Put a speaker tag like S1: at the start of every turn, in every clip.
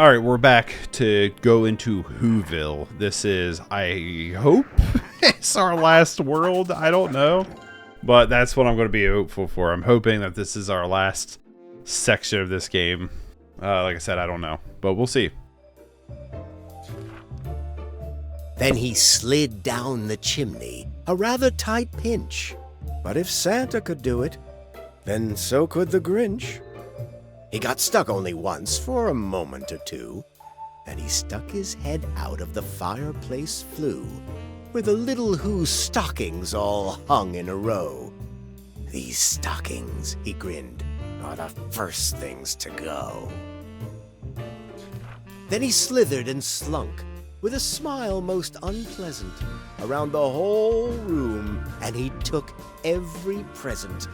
S1: Alright, we're back to go into Whoville. This is, I hope, it's our last world. I don't know. But that's what I'm going to be hopeful for. I'm hoping that this is our last section of this game. Like I said, I don't know. But we'll see.
S2: Then he slid down the chimney, a rather tight pinch. But if Santa could do it, then so could the Grinch. He got stuck only once for a moment or two, and he stuck his head out of the fireplace flue, where the little Who stockings all hung in a row. These stockings, he grinned, are the first things to go. Then he slithered and slunk, with a smile most unpleasant, around the whole room, and he took every present.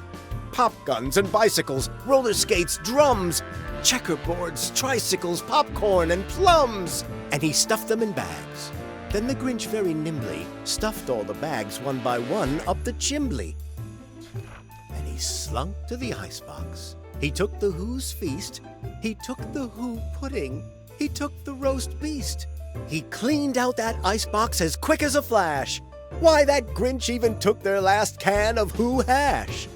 S2: Pop guns and bicycles, roller skates, drums, checkerboards, tricycles, popcorn, and plums. And he stuffed them in bags. Then the Grinch very nimbly stuffed all the bags one by one up the chimbley. And he slunk to the icebox. He took the Who's feast. He took the Who pudding. He took the roast beast. He cleaned out that icebox as quick as a flash. Why, that Grinch even took their last can of Who hash.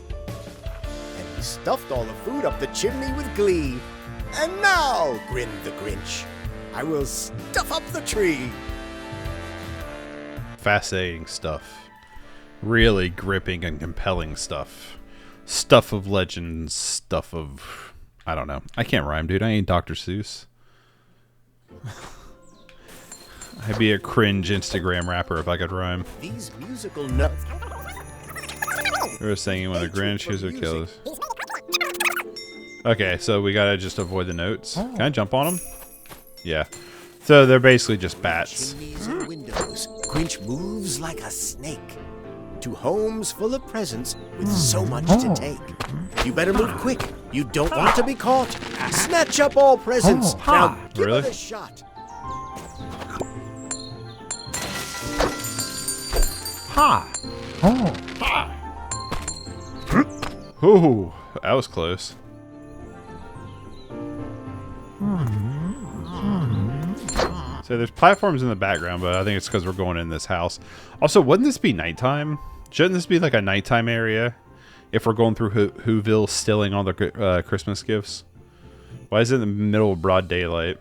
S2: He stuffed all the food up the chimney with glee. And now, grinned the Grinch, I will stuff up the tree.
S1: Fascinating stuff. Really gripping and compelling stuff. Stuff of legends, stuff of... I don't know. I can't rhyme, dude. I ain't Dr. Seuss. I'd be a cringe Instagram rapper if I could rhyme.
S2: These musical notes...
S1: We were singing when the Grinch, here's what kills. Okay, so we gotta just avoid the notes. Can I jump on them? Yeah. So they're basically just bats.
S2: Chimneys and windows, Grinch moves like a snake to homes full of presents with so much to take. You better move quick. You don't want to be caught. Snatch up all presents. Now give it a shot.
S3: Ha! Oh!
S1: Ha! Ooh, that was close. So there's platforms in the background, but I think it's because we're going in this house. Also, wouldn't this be nighttime? Shouldn't this be like a nighttime area if we're going through Whoville stealing all the Christmas gifts? Why is it in the middle of broad daylight?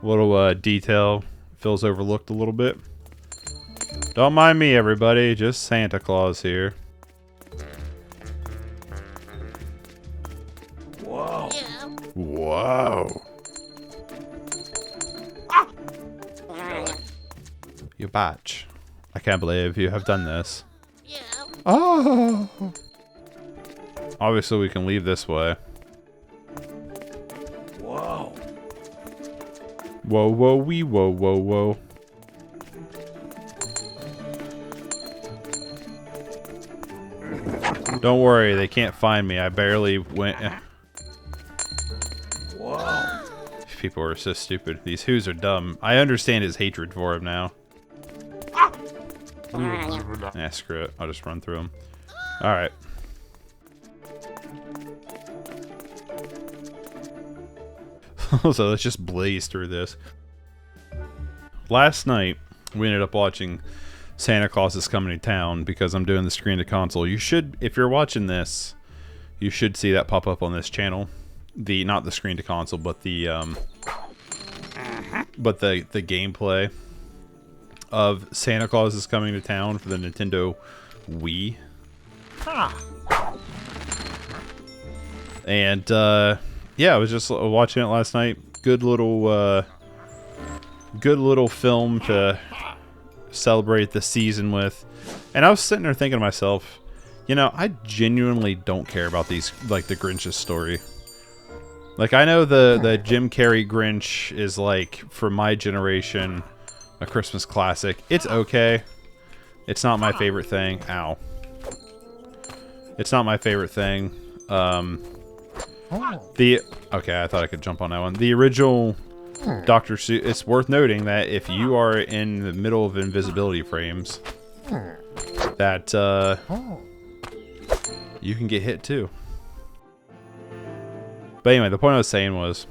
S1: Little detail feels overlooked a little bit. Don't mind me, everybody. Just Santa Claus here.
S3: Whoa.
S1: Whoa. You batch. I can't believe you have done this. Oh. Obviously, we can leave this way.
S3: Whoa.
S1: Whoa, whoa, wee, whoa, whoa, whoa. Don't worry, they can't find me. I barely went.
S3: Whoa.
S1: People are so stupid. These Who's are dumb. I understand his hatred for him now. Nah, screw it. I'll just run through him. Alright. So let's just blaze through this. Last night, we ended up watching Santa Claus is Coming to Town because I'm doing the screen to console. You should, if you're watching this, you should see that pop up on this channel. Not the screen to console, but the gameplay of Santa Claus is Coming to Town for the Nintendo Wii. And yeah, I was just watching it last night. Good little film to celebrate the season with. And I was sitting there thinking to myself, you know, I genuinely don't care about these, like the Grinch's story. Like, I know the Jim Carrey Grinch is, like, for my generation, a Christmas classic. It's okay. It's not my favorite thing. Ow. It's not my favorite thing. Okay, I thought I could jump on that one. The original Dr. Seuss, it's worth noting that if you are in the middle of invisibility frames, that, you can get hit too. But anyway, the point I was saying was,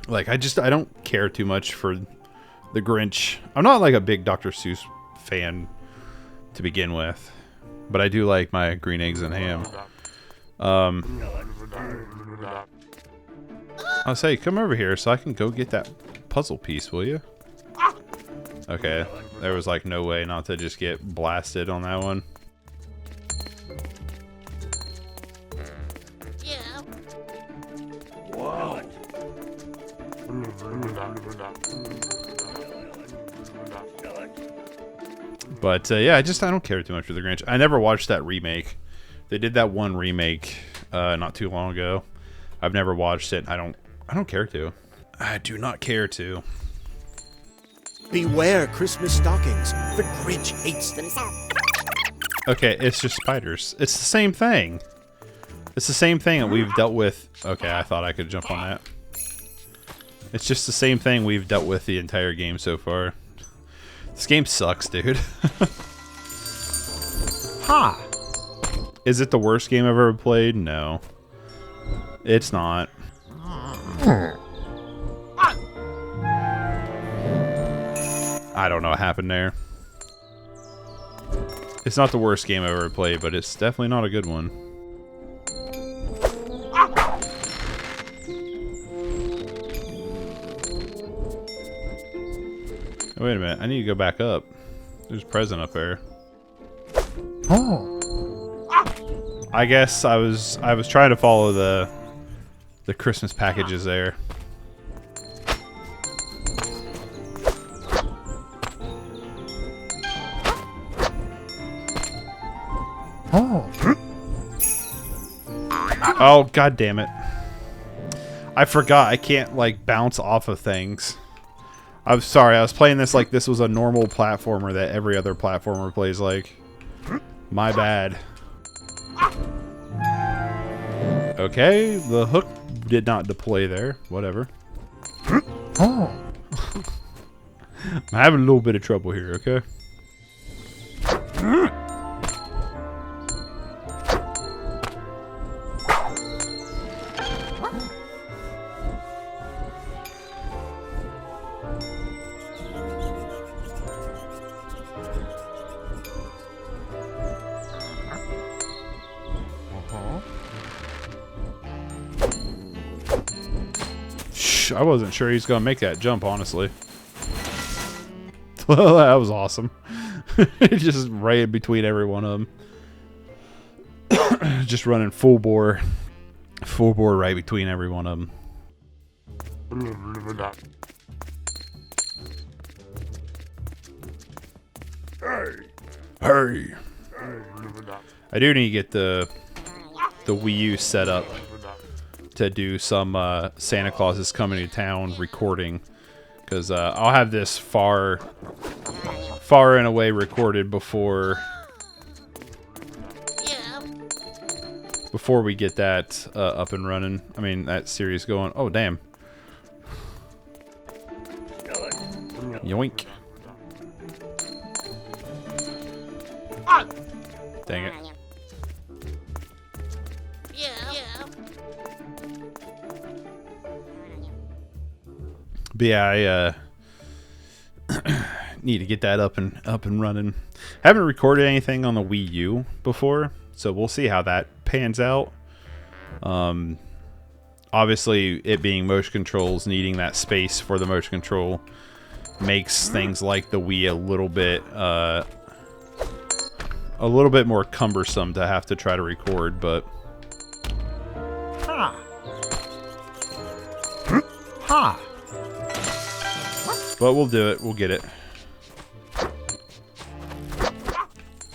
S1: Like, I don't care too much for the Grinch. I'm not like a big Dr. Seuss fan to begin with, but I do like my green eggs and ham. I'll say, come over here so I can go get that puzzle piece, will you? Okay, there was like no way not to just get blasted on that one.
S4: Yeah.
S3: Whoa.
S1: But yeah, I don't care too much for the Grinch. I never watched that remake. They did that one remake not too long ago. I've never watched it. I don't care to. I do not care to.
S2: Beware Christmas stockings. The Grinch hates them.
S1: Okay, it's just spiders. It's the same thing. It's the same thing that we've dealt with. Okay, I thought I could jump on that. It's just the same thing we've dealt with the entire game so far. This game sucks, dude.
S3: Ha!
S1: Is it the worst game I've ever played? No. It's not. I don't know what happened there. It's not the worst game I've ever played, but it's definitely not a good one. Wait a minute, I need to go back up. There's a present up there.
S3: Oh.
S1: I guess I was trying to follow the Christmas packages there.
S3: Oh.
S1: Oh, god damn it. I forgot I can't like bounce off of things. I'm sorry, I was playing this like this was a normal platformer that every other platformer plays like. My bad. Okay, the hook did not deploy there. Whatever.
S3: Oh.
S1: I'm having a little bit of trouble here, okay? I wasn't sure he's gonna make that jump, honestly. That was awesome. Just right in between every one of them. Just running full bore right between every one of them. Hey! I do need to get the Wii U set up to do some Santa Claus is Coming to Town recording, because I'll have this far and away recorded before we get that up and running. I mean, that series going. Oh damn! Yoink! Dang it! But yeah, I need to get that up and running. Haven't recorded anything on the Wii U before, so we'll see how that pans out. Obviously, it being motion controls, needing that space for the motion control makes things like the Wii a little bit more cumbersome to have to try to record, but but we'll do it. We'll get it.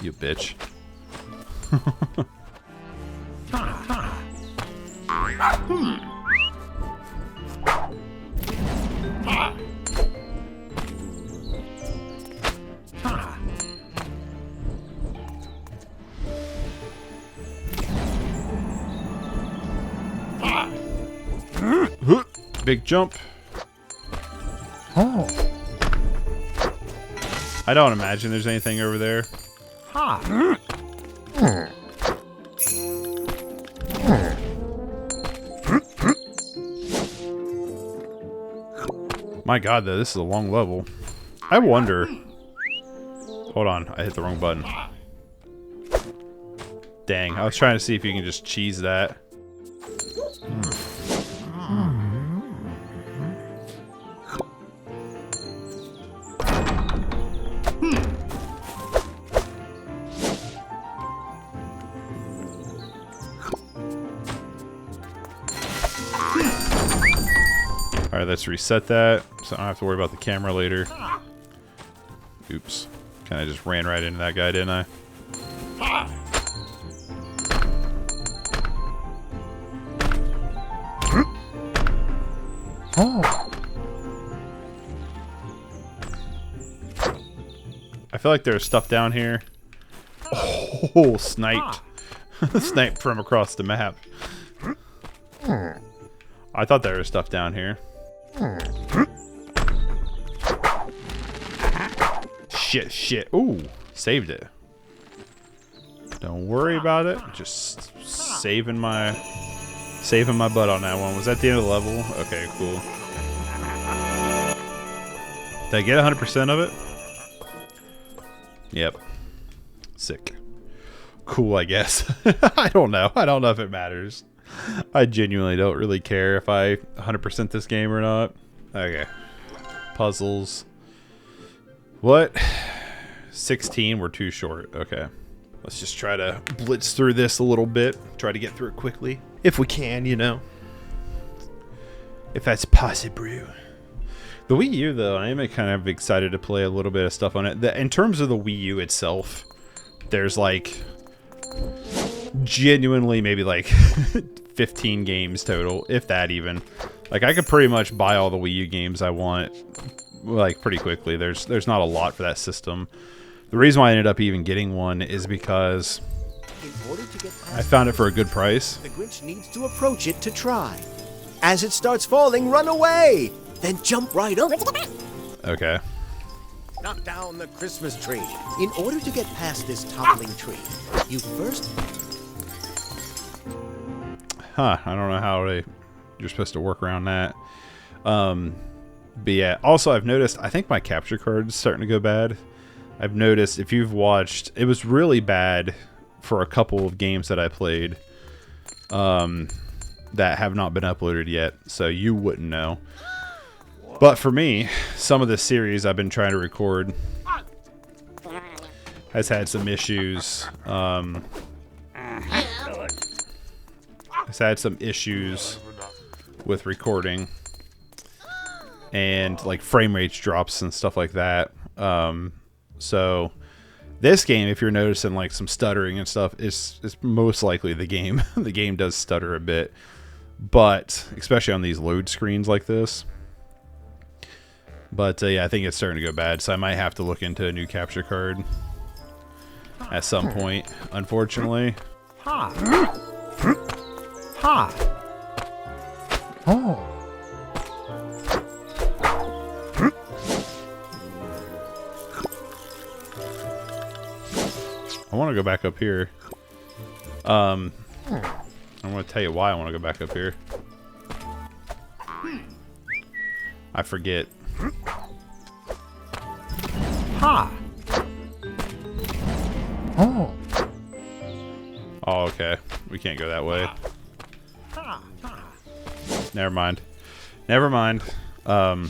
S1: You bitch. Big jump.
S3: Oh.
S1: I don't imagine there's anything over there.
S3: Ha.
S1: My God, though, this is a long level. I wonder. Hold on, I hit the wrong button. Dang, I was trying to see if you can just cheese that. Alright, let's reset that so I don't have to worry about the camera later. Oops. Kinda just ran right into that guy, didn't I?
S3: Oh.
S1: I feel like there's stuff down here. Oh, sniped. Sniped from across the map. I thought there was stuff down here. Shit. Ooh, saved it. Don't worry about it. Just saving my butt on that one. Was that the end of the level? Okay, cool. Did I get 100% of it? Yep. Sick. Cool, I guess. I don't know. I don't know if it matters. I genuinely don't really care if I 100% this game or not. Okay. Puzzles. What? 16, we're too short. Okay. Let's just try to blitz through this a little bit. Try to get through it quickly. If we can, you know. If that's possible. The Wii U, though, I am kind of excited to play a little bit of stuff on it. In terms of the Wii U itself, there's like genuinely maybe like 15 games total, if that even. Like I could pretty much buy all the Wii U games I want like pretty quickly. There's not a lot for that system. The reason why I ended up even getting one is because I found it for a good price.
S2: The Grinch needs to approach it to try. As it starts falling, run away! Then jump right over to get back.
S1: Okay.
S2: Knock down the Christmas tree. In order to get past this toppling tree, you first...
S1: Huh, I don't know how you're supposed to work around that. But yeah, also I've noticed, I think my capture card's starting to go bad. I've noticed, if you've watched, it was really bad for a couple of games that I played that have not been uploaded yet, so you wouldn't know. But for me, some of the series I've been trying to record has had some issues. Has had some issues with recording and like frame rate drops and stuff like that. So this game, if you're noticing like some stuttering and stuff, is most likely the game. The game does stutter a bit, but especially on these load screens like this. But yeah, I think it's starting to go bad, so I might have to look into a new capture card at some point, unfortunately.
S3: Ha. Oh.
S1: I want to go back up here. I'm going to tell you why I want to go back up here. I forget.
S3: Ha. Oh.
S1: Oh, okay. We can't go that way. Never mind. Never mind. Yeah,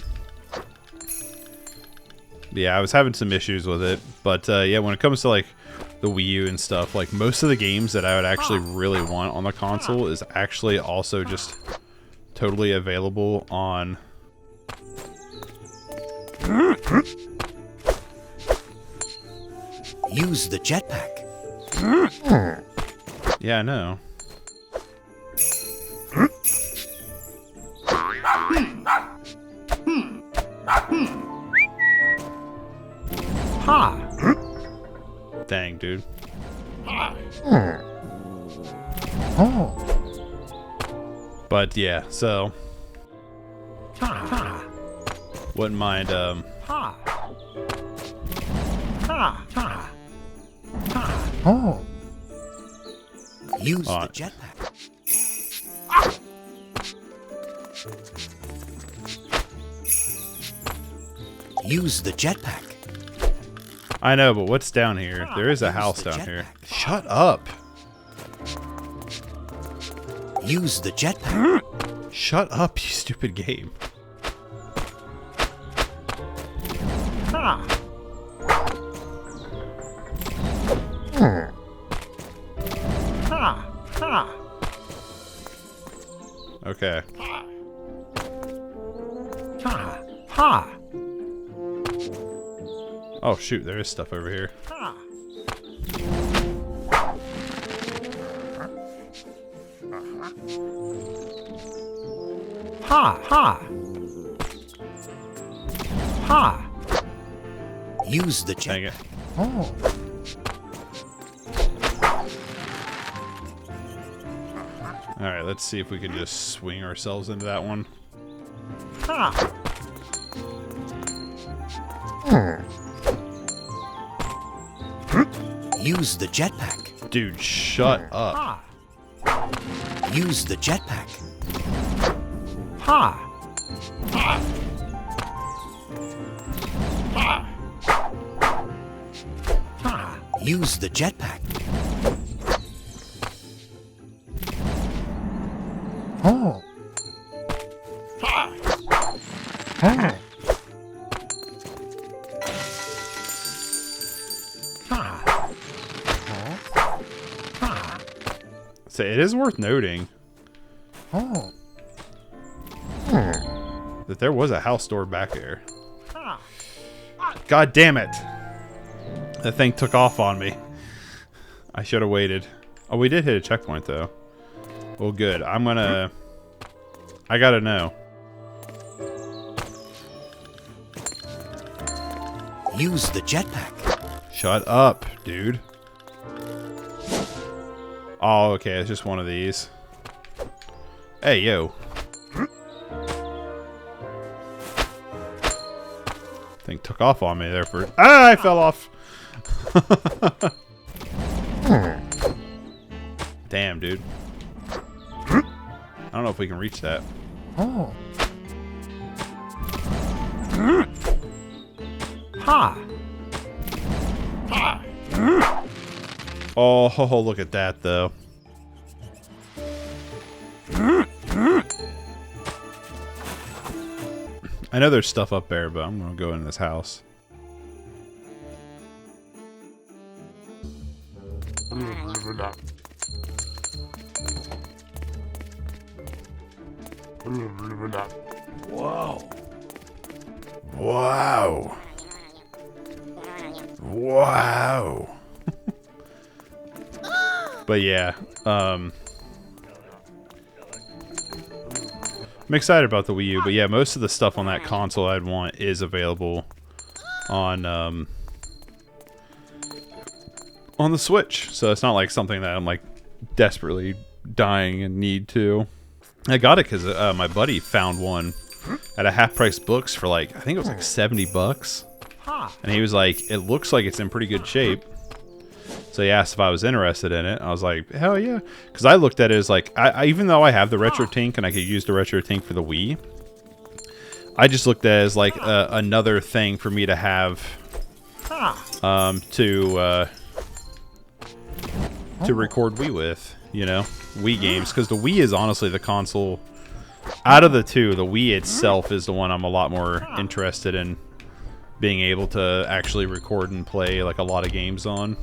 S1: I was having some issues with it. But yeah, when it comes to like the Wii U and stuff, like most of the games that I would actually really want on the console is actually also just totally available on...
S2: Use the jetpack.
S1: Yeah, I know.
S3: Ha.
S1: Dang, dude.
S3: Oh.
S1: But yeah, so wouldn't mind
S3: Ha. Ha. Ha. Oh.
S2: Use the
S1: Alright.
S2: jetpack. Use the jetpack.
S1: I know, but what's down here? There is a house down here. Shut up.
S2: Use the jetpack.
S1: Shut up, you stupid game.
S3: Ha. Ha. Ha.
S1: Okay.
S3: Ha. Ha.
S1: Oh shoot, there is stuff over here.
S3: Ha. Ha. Ha. Ha.
S2: Use the
S1: Dang
S2: jetpack.
S1: it.
S3: Oh.
S1: Alright, let's see if we can just swing ourselves into that one.
S3: Ha.
S2: Use the jetpack.
S1: Dude, shut up.
S3: Ha.
S2: Use the jetpack.
S3: Ha. Ha.
S2: Use the jetpack.
S3: Oh. Oh. Ha. Ha.
S1: So it is worth noting
S3: Oh.
S1: that there was a house door back there.
S3: Ha.
S1: God damn it. That thing took off on me. I should have waited. Oh, we did hit a checkpoint though. Well, good. I gotta know.
S2: Use the jetpack.
S1: Shut up, dude. Oh, okay. It's just one of these. Hey, yo. Thing took off on me there for. Ah, I fell off. Damn, dude. I don't know if we can reach that.
S3: Oh. Ha.
S1: Oh, look at that, though. I know there's stuff up there, but I'm gonna go in this house.
S3: Whoa.
S1: Wow. Wow. But yeah, I'm excited about the Wii U, but yeah, most of the stuff on that console I'd want is available on the Switch. So it's not like something that I'm like desperately dying and need to. I got it because my buddy found one at a half price books for like, I think it was like $70.
S3: Ha.
S1: And he was like, it looks like it's in pretty good shape. So he asked if I was interested in it. I was like, hell yeah. Because I looked at it as like, I even though I have the Retro Tink and I could use the Retro Tink for the Wii, I just looked at it as like another thing for me to have to record Wii with, you know, Wii games. Because the Wii is honestly the console, out of the two, the Wii itself is the one I'm a lot more interested in being able to actually record and play like a lot of games on.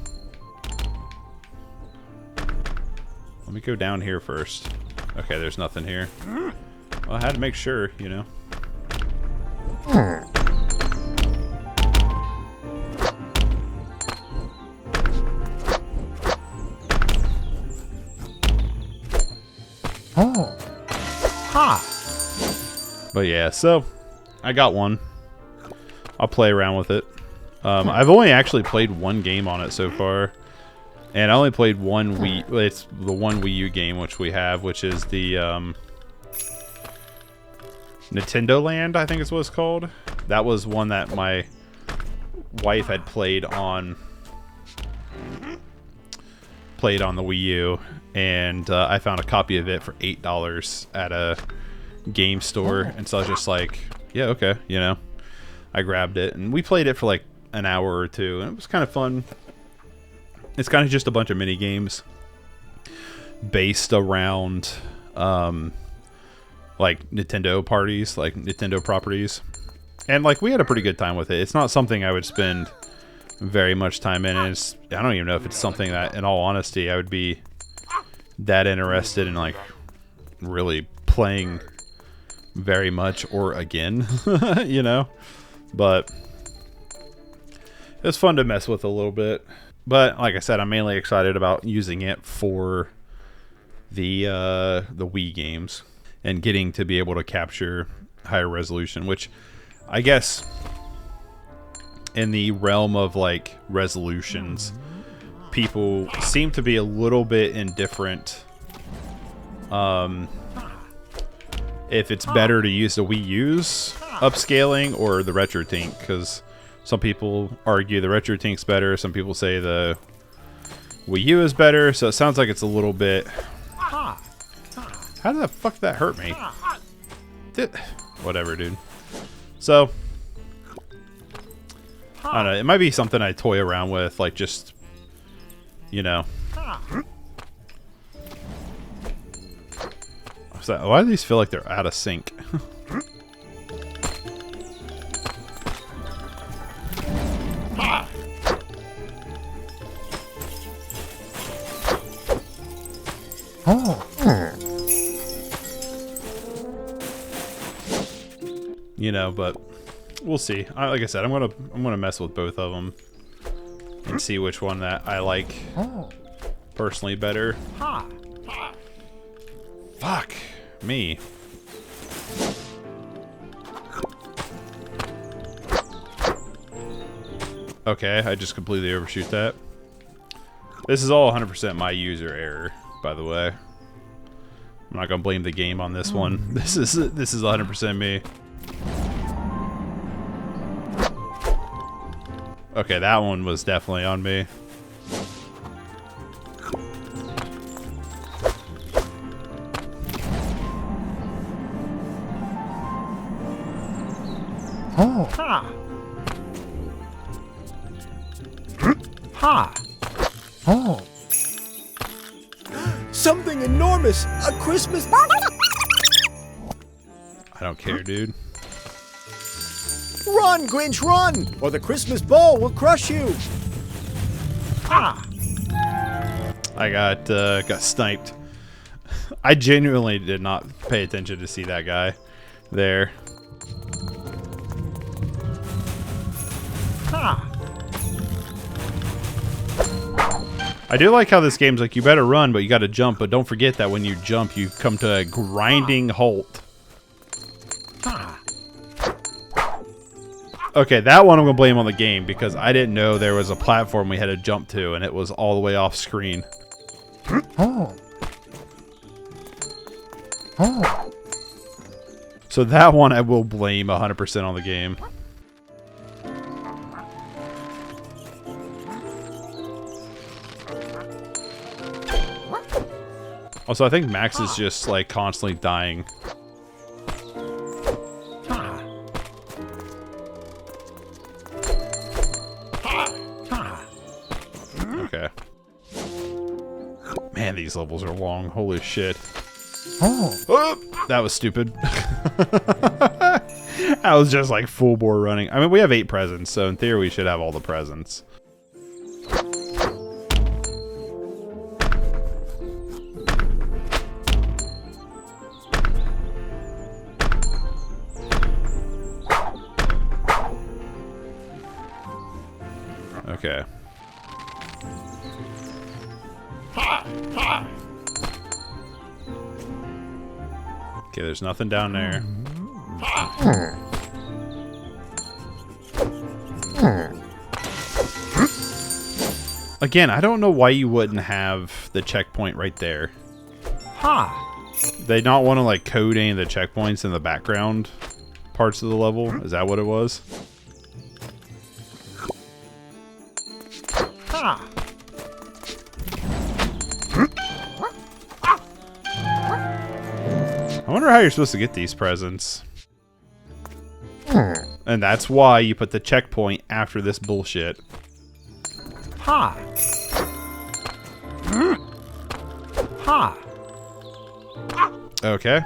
S1: Let me go down here first. Okay, there's nothing here. Well, I had to make sure, you know.
S3: Oh. Ha.
S1: But yeah, so I got one. I'll play around with it. I've only actually played one game on it so far. And I only played one Wii. It's the one Wii U game which we have, which is the Nintendo Land, I think is what it's called. That was one that my wife had played on the Wii U, and I found a copy of it for $8 at a game store, and so I was just like, yeah, okay, you know. I grabbed it, and we played it for like an hour or two, and it was kind of fun. It's kind of just a bunch of mini games based around like Nintendo parties, like Nintendo properties. And like we had a pretty good time with it. It's not something I would spend very much time in, and I don't even know if it's something that, in all honesty, I would be that interested in like really playing very much or again, you know. But it was fun to mess with a little bit. But like I said, I'm mainly excited about using it for the Wii games and getting to be able to capture higher resolution, which I guess in the realm of like resolutions, people seem to be a little bit indifferent if it's better to use the Wii U's upscaling or the RetroTink, because some people argue the RetroTink's better, some people say the Wii U is better, so it sounds like it's a little bit... How did the fuck that hurt me? Whatever, dude. So, I don't know, it might be something I toy around with, like just, you know. Why do these feel like they're out of sync? You know, but we'll see. Like I said, I'm gonna mess with both of them and see which one that I like personally better. Fuck me. Okay, I just completely overshoot that. This is all 100% my user error, by the way. I'm not gonna blame the game on this one. This is 100% me. Okay, that one was definitely on me.
S3: Oh. Ha. Ha. Oh.
S2: Something enormous! A Christmas...
S1: I don't care, dude.
S2: Run, Grinch, run! Or the Christmas ball will crush you!
S3: Ha.
S1: I got sniped. I genuinely did not pay attention to see that guy there.
S3: Ha.
S1: I do like how this game's like, you better run, but you gotta jump, but don't forget that when you jump, you come to a grinding halt.
S3: Ha.
S1: Okay, that one I'm gonna blame on the game, because I didn't know there was a platform we had to jump to, and it was all the way off screen.
S3: Oh. Oh.
S1: So that one I will blame 100% on the game. Also, I think Max is just like constantly dying.
S3: Ha. Ha.
S1: Okay. Man, these levels are long. Holy shit.
S3: Oh.
S1: Oh, that was stupid. I was just like full bore running. I mean, we have 8 presents, so in theory we should have all the presents. Okay. Okay, there's nothing down there. Again, I don't know why you wouldn't have the checkpoint right there.
S3: Ha.
S1: They not want to like code any of the checkpoints in the background parts of the level? Is that what it was?
S3: Ha.
S1: I wonder how you're supposed to get these presents. And that's why you put the checkpoint after this bullshit.
S3: Ha. Ha.
S1: Okay.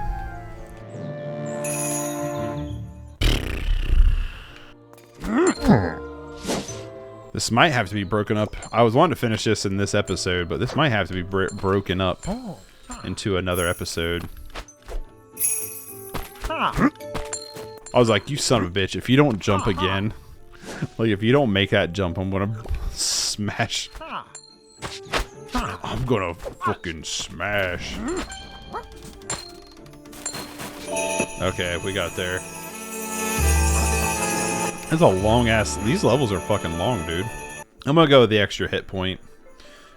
S1: This might have to be broken up. I was wanting to finish this in this episode, but this might have to be broken up into another episode.
S3: Ha.
S1: I was like, you son of a bitch, if you don't jump again, like if you don't make that jump, I'm gonna smash. I'm gonna fucking smash. Okay, we got there. That's a long ass. These levels are fucking long, dude. I'm gonna go with the extra hit point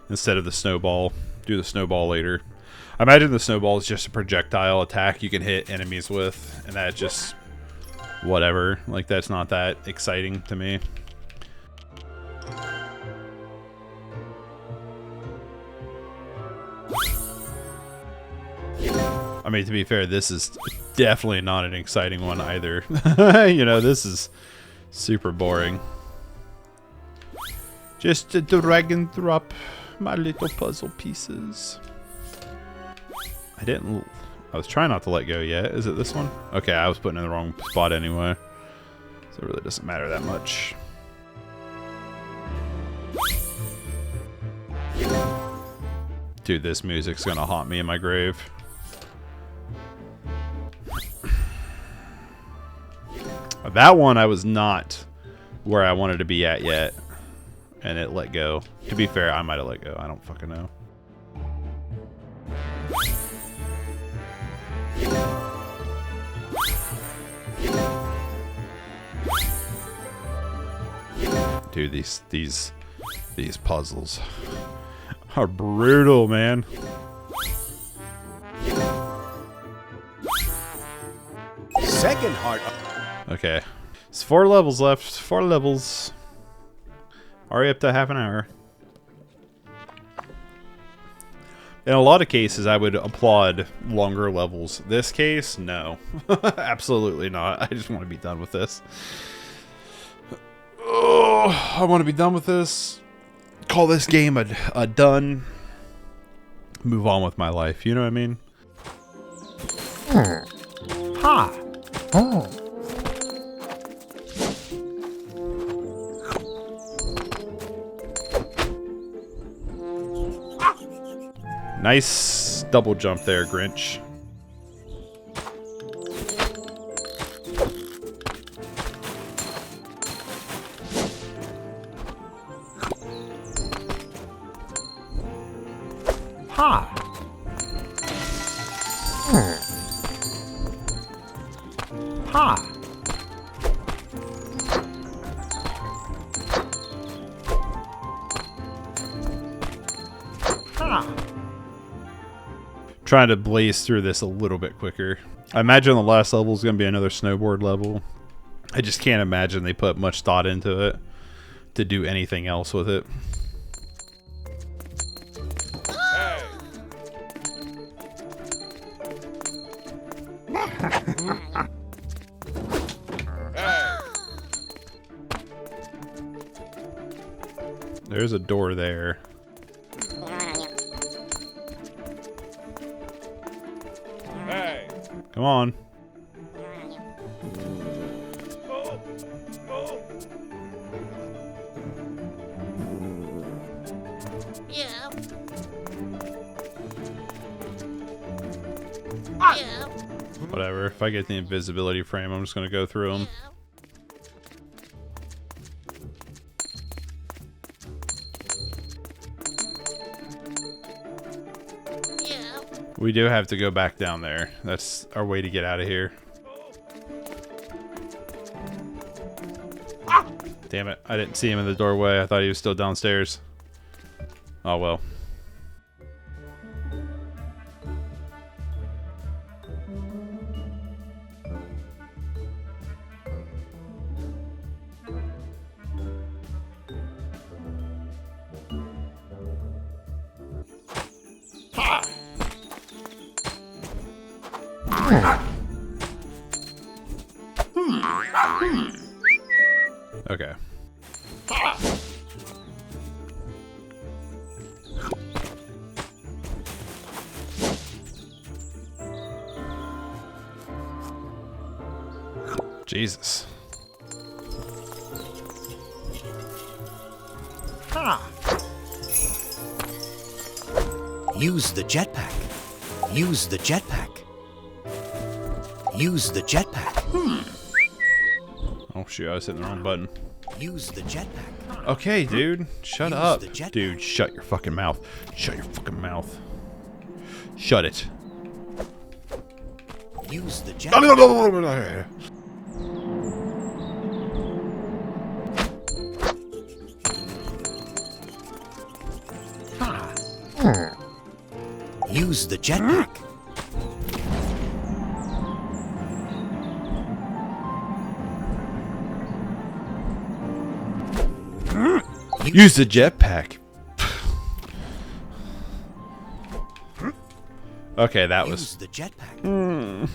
S1: instead of the snowball. Do the snowball later. I imagine the snowball is just a projectile attack you can hit enemies with, and that just whatever. Like that's not that exciting to me. I mean, to be fair, this is definitely not an exciting one either. You know, this is super boring. Just to drag and drop my little puzzle pieces. I was trying not to let go yet. Is it this one? Okay, I was putting it in the wrong spot anyway. So it really doesn't matter that much. Dude, this music's gonna haunt me in my grave. That one I was not where I wanted to be at yet. And it let go. To be fair, I might have let go. I don't fucking know. Dude, these puzzles are brutal, man.
S2: Second heart.
S1: Okay. It's 4 levels left. 4 levels. Already up to half an hour. In a lot of cases, I would applaud longer levels. This case, no. Absolutely not. I just want to be done with this. Oh, I want to be done with this. Call this game a done. Move on with my life. You know what I mean?
S3: Ha. Oh.
S1: Nice double jump there, Grinch.
S3: Ha. Ha. Ha.
S1: Trying to blaze through this a little bit quicker. I imagine the last level is going to be another snowboard level. I just can't imagine they put much thought into it to do anything else with it. There's a door there. Come on.
S4: Yeah. Yeah.
S1: Whatever. If I get the invisibility frame, I'm just going to go through them.
S4: Yeah.
S1: We do have to go back down there. That's our way to get out of here. Damn it. I didn't see him in the doorway. I thought he was still downstairs. Oh well. Okay. Jesus.
S3: Ha!
S2: Use the jetpack. Use the jetpack. Use the jetpack.
S1: Oh shoot, I was hitting the wrong button.
S2: Use the jetpack.
S1: Okay, dude. Shut
S2: Use
S1: up.
S2: the jetpack.
S1: Dude, shut your fucking mouth. Shut your fucking mouth. Shut it.
S2: Use the jetpack. Use the jetpack.
S1: Use the jetpack. Okay, that was...
S2: Use the jetpack.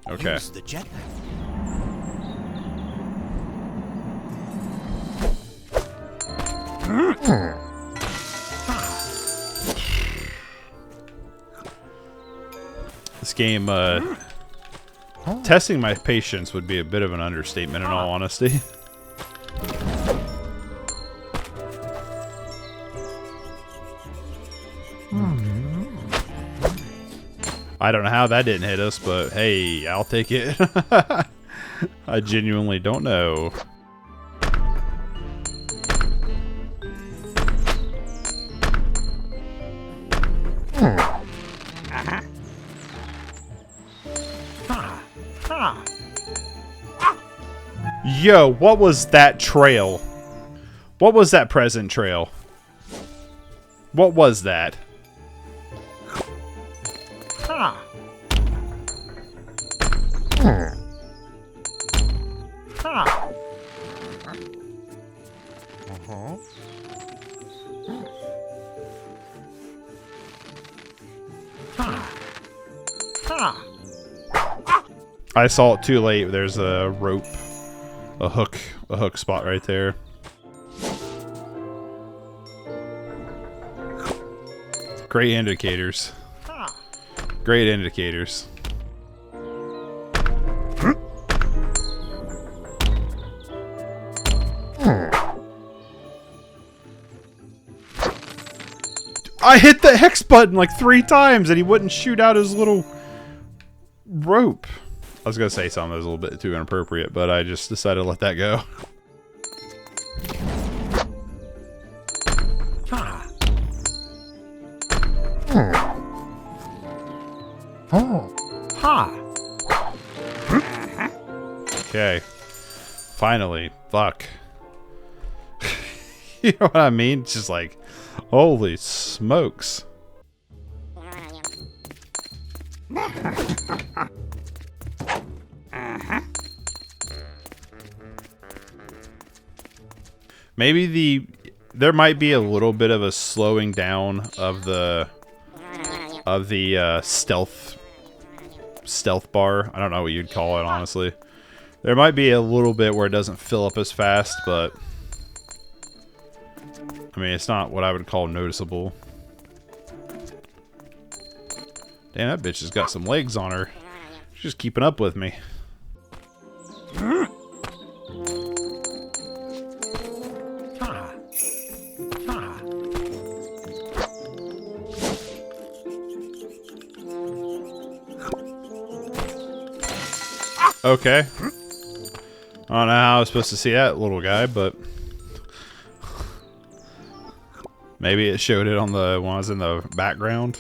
S1: Okay.
S2: Use the jetpack.
S1: This game, testing my patience would be a bit of an understatement in all honesty. I don't know how that didn't hit us, but hey, I'll take it. I genuinely don't know. Yo, what was that trail? What was that present trail? What was that?
S3: Ha! Ha! Ha!
S1: I saw it too late. There's a rope, a hook spot right there. Great indicators. Great indicators. I hit the X button like 3 times and he wouldn't shoot out his little rope. I was gonna say something that was a little bit too inappropriate, but I just decided to let that go. Okay. Finally. Fuck. You know what I mean? It's just like, holy smokes. Maybe there might be a little bit of a slowing down of the stealth bar. I don't know what you'd call it, honestly. There might be a little bit where it doesn't fill up as fast, but I mean, it's not what I would call noticeable. Damn, that bitch has got some legs on her. She's just keeping up with me. Okay. I don't know how I was supposed to see that little guy, but maybe it showed it on the when I was in the background.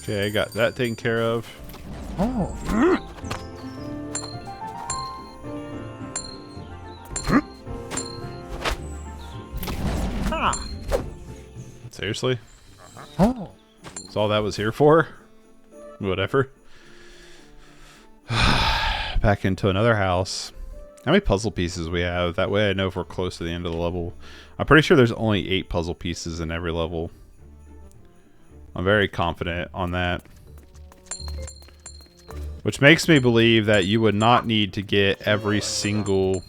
S1: Okay, I got that taken care of. Seriously? That's all that was here for? Whatever. Back into another house. How many puzzle pieces we have? That way I know if we're close to the end of the level. I'm pretty sure there's only 8 puzzle pieces in every level. I'm very confident on that. Which makes me believe that you would not need to get every single...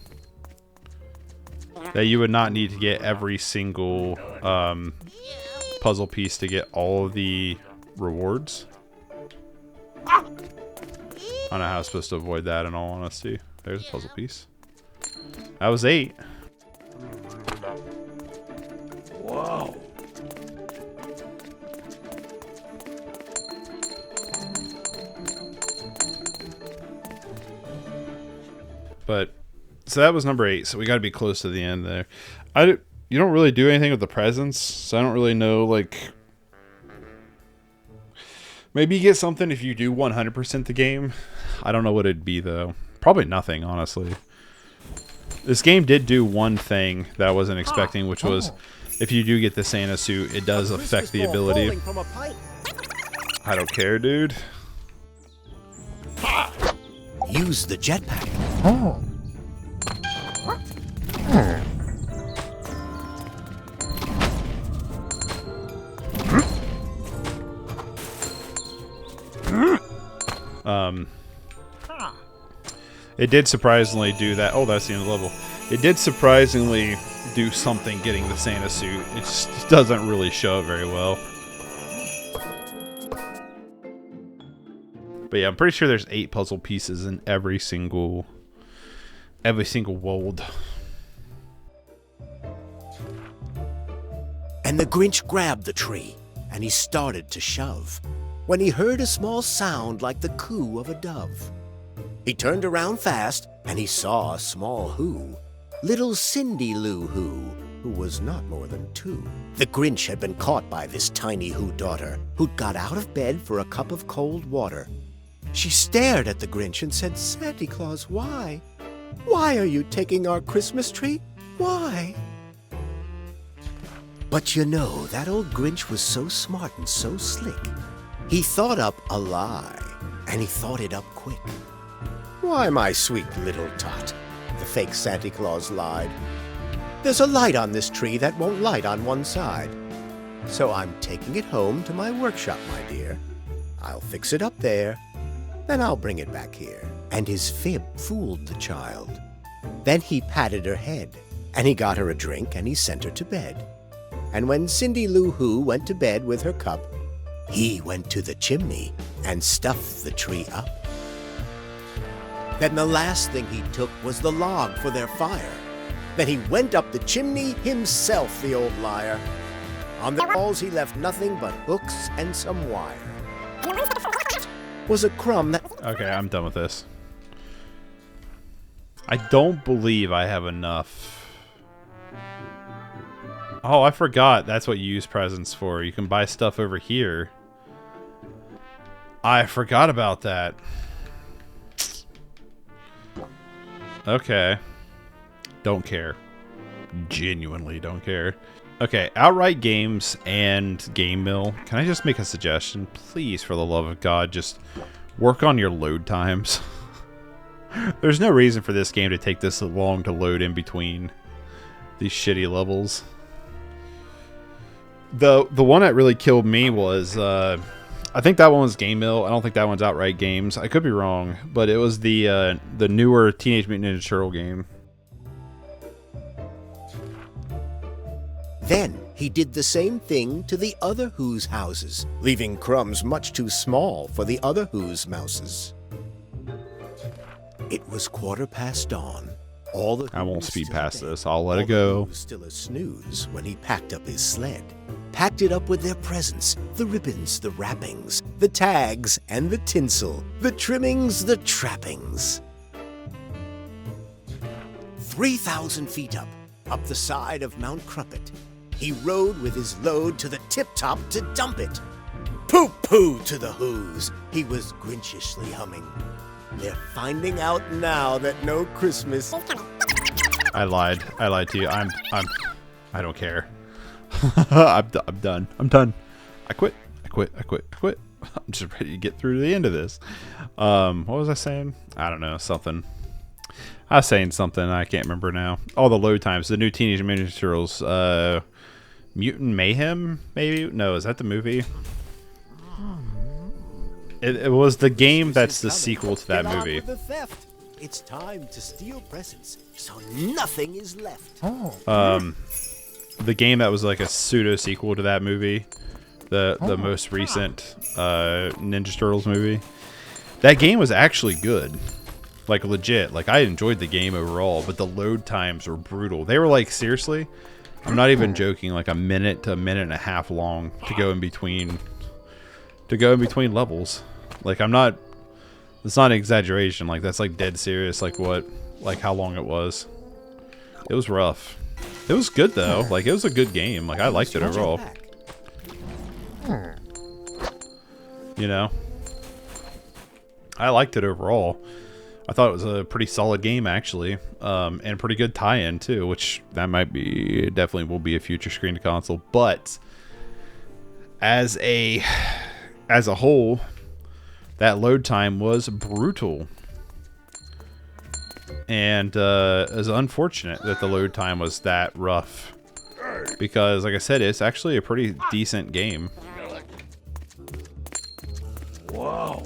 S1: puzzle piece to get all of the rewards. I don't know how I was supposed to avoid that in all honesty. There's a puzzle piece. That was 8. Whoa. But so that was number 8. So we got to be close to the end there. You don't really do anything with the presents, so I don't really know. Like, maybe you get something if you do 100% the game. I don't know what it'd be though. Probably nothing, honestly. This game did do one thing that I wasn't expecting, which was if you do get the Santa suit, it does affect the ability. I don't care, dude.
S2: Use the jetpack.
S1: It did surprisingly do that. Oh, that's the end of the level. It did surprisingly do something getting the Santa suit. It just doesn't really show it very well. But yeah, I'm pretty sure there's 8 puzzle pieces in every single world.
S2: And the Grinch grabbed the tree, and he started to shove, when he heard a small sound like the coo of a dove. He turned around fast, and he saw a small Who, little Cindy Lou Who was not more than 2. The Grinch had been caught by this tiny Who daughter, who'd got out of bed for a cup of cold water. She stared at the Grinch and said, "Santa Claus, why? Why are you taking our Christmas tree? Why?" But you know, that old Grinch was so smart and so slick. He thought up a lie, and he thought it up quick. "Why, my sweet little tot," the fake Santa Claus lied. "There's a light on this tree that won't light on one side. So I'm taking it home to my workshop, my dear. I'll fix it up there, then I'll bring it back here." And his fib fooled the child. Then he patted her head, and he got her a drink, and he sent her to bed. And when Cindy Lou Who went to bed with her cup, he went to the chimney and stuffed the tree up. Then the last thing he took was the log for their fire. Then he went up the chimney himself, the old liar. On the walls he left nothing but hooks and some wire. Was a crumb that...
S1: Okay, I'm done with this. I don't believe I have enough. Oh, I forgot. That's what you use presents for. You can buy stuff over here. I forgot about that. Okay. Don't care. Genuinely don't care. Okay, Outright Games and Game Mill. Can I just make a suggestion? Please, for the love of God, just work on your load times. There's no reason for this game to take this long to load in between these shitty levels. The one that really killed me was I think that one was Game Mill. I don't think that one's Outright Games. I could be wrong, but it was the newer Teenage Mutant Ninja Turtle game.
S2: Then he did the same thing to the other Who's houses, leaving crumbs much too small for the other Who's mouses. It was 15:15 dawn. All the
S1: I won't
S2: Who's
S1: speed
S2: still
S1: past
S2: dead.
S1: this. I'll let it
S2: All the
S1: go.
S2: Who's still a snooze when he packed up his sled. Packed it up with their presents, the ribbons, the wrappings, the tags, and the tinsel, the trimmings, the trappings. 3,000 feet up the side of Mount Crumpet, he rode with his load to the tip-top to dump it. Pooh-pooh to the Who's, he was Grinchishly humming. They're finding out now that no Christmas...
S1: I lied to you. I don't care. I'm done. I'm done. I quit. I quit. I quit. I quit. I'm just ready to get through to the end of this. What was I saying? I don't know. Something. I was saying something. I can't remember now. All the load times. The new Teenage Mutant Ninja Turtles. Mutant Mayhem, maybe? No, is that the movie? It was the game that's the sequel to that
S2: Get on
S1: movie.
S2: with the theft. It's time to steal presents, so nothing is left.
S1: The game that was like a pseudo sequel to that movie, the most recent Ninja Turtles movie. That game was actually good, like legit. Like I enjoyed the game overall, but the load times were brutal. They were like seriously, I'm not even joking, like a minute to a minute and a half long to go in between levels. Like I'm not. It's not an exaggeration. Like that's like dead serious. Like what? Like how long it was. It was rough. It was good though. Like it was a good game. Like I liked it overall. You know, I liked it overall. I thought it was a pretty solid game actually, and pretty good tie-in too. Which that might be definitely will be a future screen to console. But as a whole, that load time was brutal. And it's unfortunate that the load time was that rough. Because, like I said, it's actually a pretty decent game. Whoa.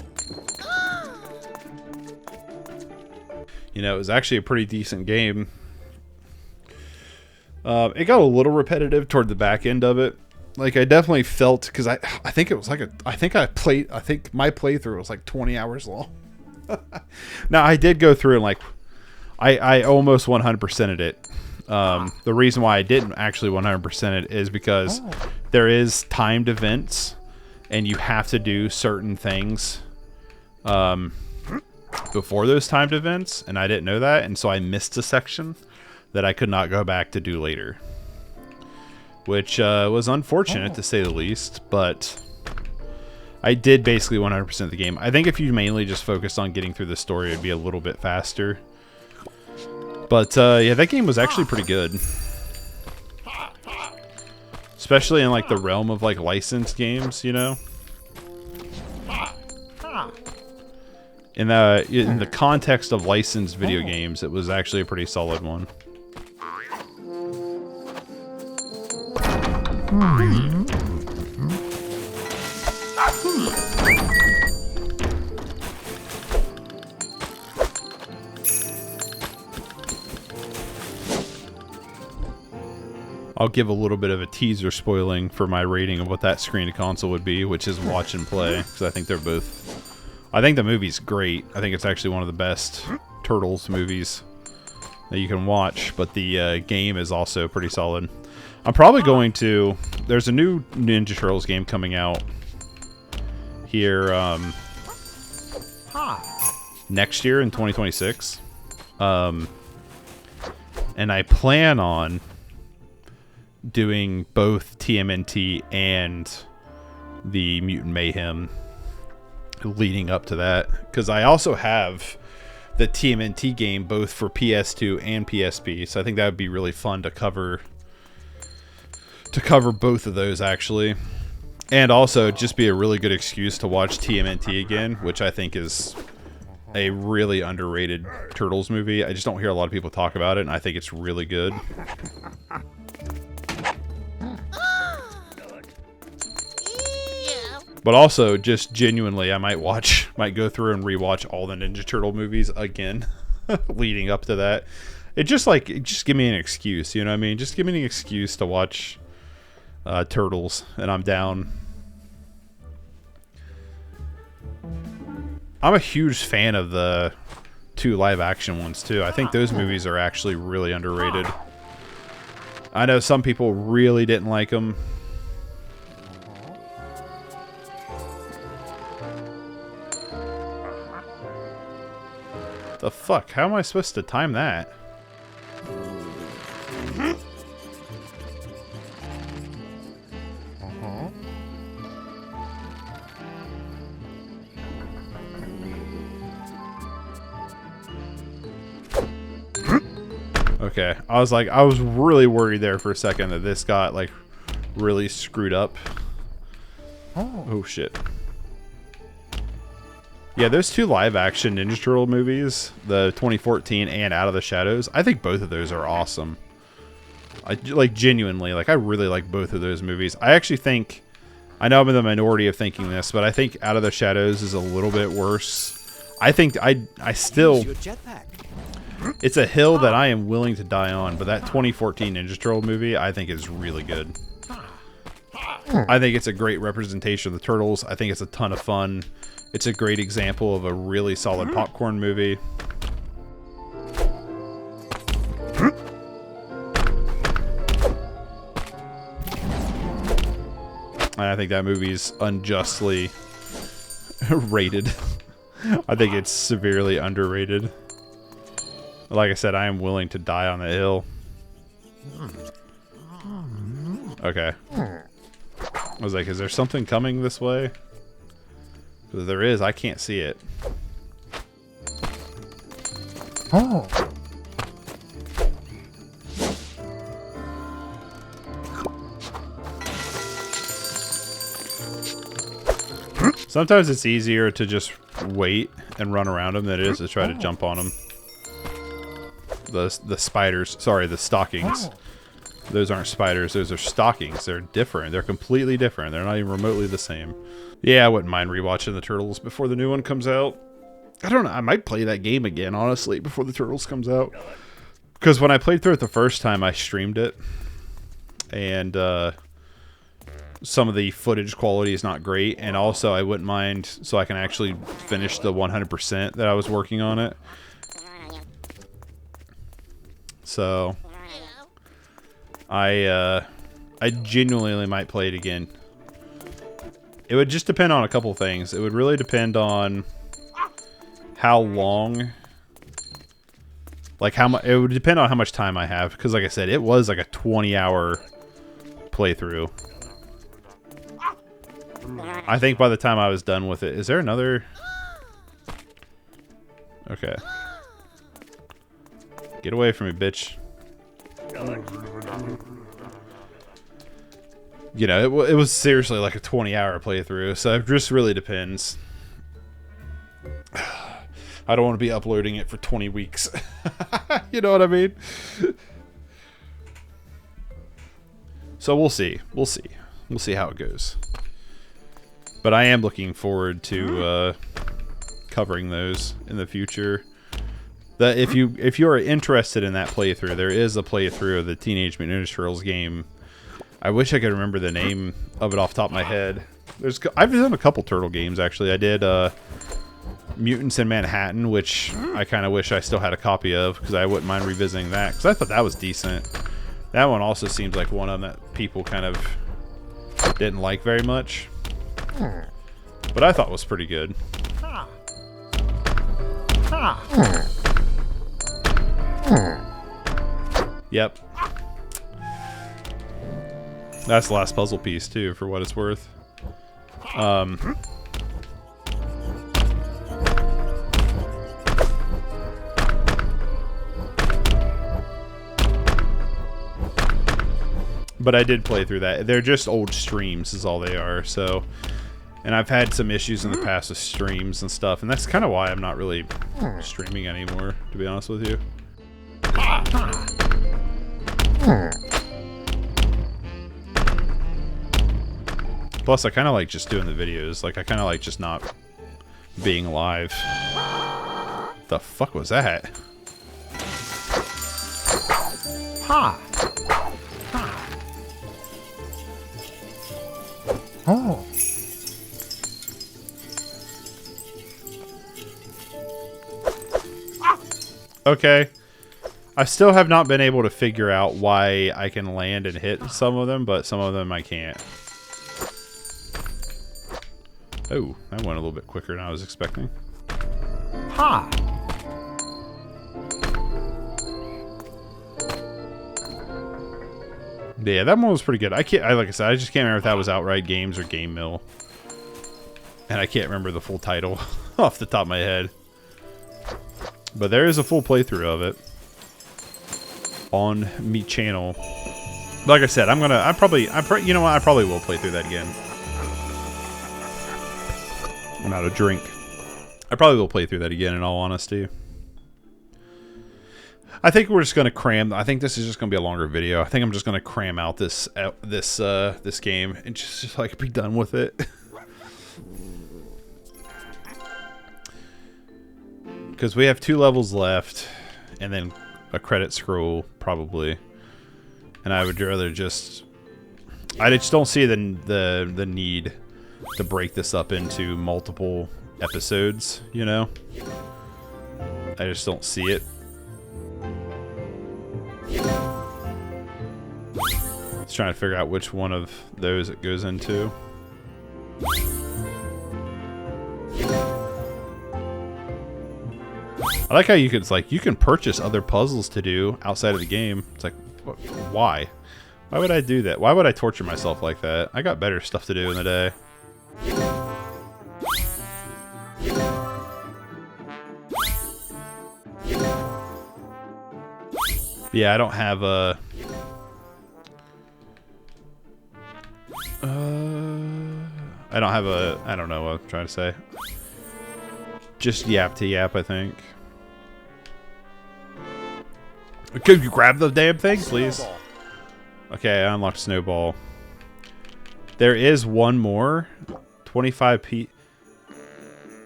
S1: You know, it was actually a pretty decent game. It got a little repetitive toward the back end of it. Like I definitely felt, because I think it was like I think my playthrough was like 20 hours long. Now I did go through and like I almost 100%ed it. The reason why I didn't actually 100% it is because there is timed events and you have to do certain things before those timed events, and I didn't know that, and so I missed a section that I could not go back to do later. Which was unfortunate to say the least, but I did basically 100% of the game. I think if you mainly just focused on getting through the story, it'd be a little bit faster. But yeah, that game was actually pretty good. Especially in like the realm of like licensed games, you know? In the context of licensed video games, it was actually a pretty solid one. I'll give a little bit of a teaser spoiling for my rating of what that screen to console would be, which is watch and play, because I think they're both... I think the movie's great. I think it's actually one of the best Turtles movies that you can watch, but the game is also pretty solid. I'm probably going to... There's a new Ninja Turtles game coming out here next year in 2026. And I plan on doing both TMNT and the Mutant Mayhem leading up to that, because I also have the TMNT game both for PS2 and PSP, so I think that would be really fun to cover both of those actually, and also just be a really good excuse to watch TMNT again, which I think is a really underrated Turtles movie. I just don't hear a lot of people talk about it, and I think it's really good. But also, just genuinely, I might go through and rewatch all the Ninja Turtle movies again, leading up to that. Just give me an excuse, you know what I mean? Just give me an excuse to watch Turtles, and I'm down. I'm a huge fan of the 2 live-action ones, too. I think those movies are actually really underrated. I know some people really didn't like them. The fuck? How am I supposed to time that? Okay, I was really worried there for a second that this got like really screwed up. Oh shit. Yeah, those two live-action Ninja Turtle movies, the 2014 and Out of the Shadows, I think both of those are awesome. Like, genuinely, like, I really like both of those movies. I actually think, I know I'm in the minority of thinking this, but I think Out of the Shadows is a little bit worse. I think I still,
S2: Use your jetpack.
S1: it's a hill that I am willing to die on, but that 2014 Ninja Turtle movie, I think is really good. I think it's a great representation of the Turtles. I think it's a ton of fun. It's a great example of a really solid popcorn movie. And I think that movie's unjustly rated. I think it's severely underrated. Like I said, I am willing to die on the hill. Okay. I was like, is there something coming this way? Because there is, I can't see it.
S3: Oh.
S1: Sometimes it's easier to just wait and run around them than it is to try to jump on them. The spiders, sorry, the stockings. Those aren't spiders, those are stockings. They're different. They're completely different. They're not even remotely the same. Yeah, I wouldn't mind rewatching the Turtles before the new one comes out. I don't know, I might play that game again, honestly, before the Turtles comes out. Because when I played through it the first time, I streamed it. And some of the footage quality is not great. And also, I wouldn't mind, so I can actually finish the 100% that I was working on it. So I genuinely might play it again. It would just depend on a couple things. It would really depend on how long, like how much. It would depend on how much time I have, because like I said, it was like a 20-hour playthrough. I think by the time I was done with it, is there another? Okay. Get away from me, bitch. You know, it was seriously like a 20-hour playthrough, so it just really depends. I don't want to be uploading it for 20 weeks. You know what I mean? So we'll see. We'll see. We'll see how it goes. But I am looking forward to covering those in the future. If you are interested in that playthrough, there is a playthrough of the Teenage Mutant Ninja Turtles game. I wish I could remember the name of it off the top of my head. I've done a couple Turtle games, actually. I did Mutants in Manhattan, which I kind of wish I still had a copy of, because I wouldn't mind revisiting that, because I thought that was decent. That one also seems like one of them that people kind of didn't like very much. But I thought was pretty good. Yep. That's the last puzzle piece, too, for what it's worth. But I did play through that. They're just old streams is all they are, so... And I've had some issues in the past with streams and stuff, and that's kind of why I'm not really streaming anymore, to be honest with you. Plus, I kind of like just doing the videos. Like, I kind of like just not being live. The fuck was that?
S3: Ha! Ha! Oh!
S1: Okay. I still have not been able to figure out why I can land and hit some of them, but some of them I can't. Oh, that went a little bit quicker than I was expecting.
S3: Ha!
S1: Yeah, that one was pretty good. Like I said, I just can't remember if that was Outright Games or Game Mill. And I can't remember the full title off the top of my head. But there is a full playthrough of it on me channel. Like I said, you know what? I probably will play through that again. I'm out of drink. I probably will play through that again, in all honesty. I think we're just gonna cram. I think this is just gonna be a longer video. I think I'm just gonna cram out this game and just like be done with it. Because we have 2 levels left, and then a credit scroll probably. And I would rather just. I just don't see the need to break this up into multiple episodes. You know, I just don't see it. Just trying to figure out which one of those it goes into. I like how you can purchase other puzzles to do outside of the game. It's like, why? Why would I do that? Why would I torture myself like that? I got better stuff to do in the day. Yeah, I don't have a... I don't have a... I don't know what I'm trying to say. Just yap to yap, I think. Could you grab the damn thing, please?
S2: Snowball.
S1: Okay, I unlocked Snowball. There is one more. 25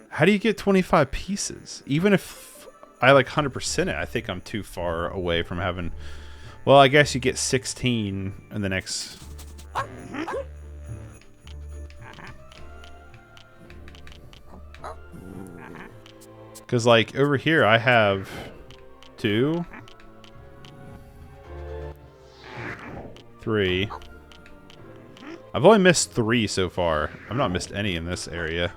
S1: How do you get 25 pieces? Even if I like 100% it, I think I'm too far away from having... Well, I guess you get 16 in the next... Because, like, over here I have 2, 3. I've only missed 3 so far. I've not missed any in this area.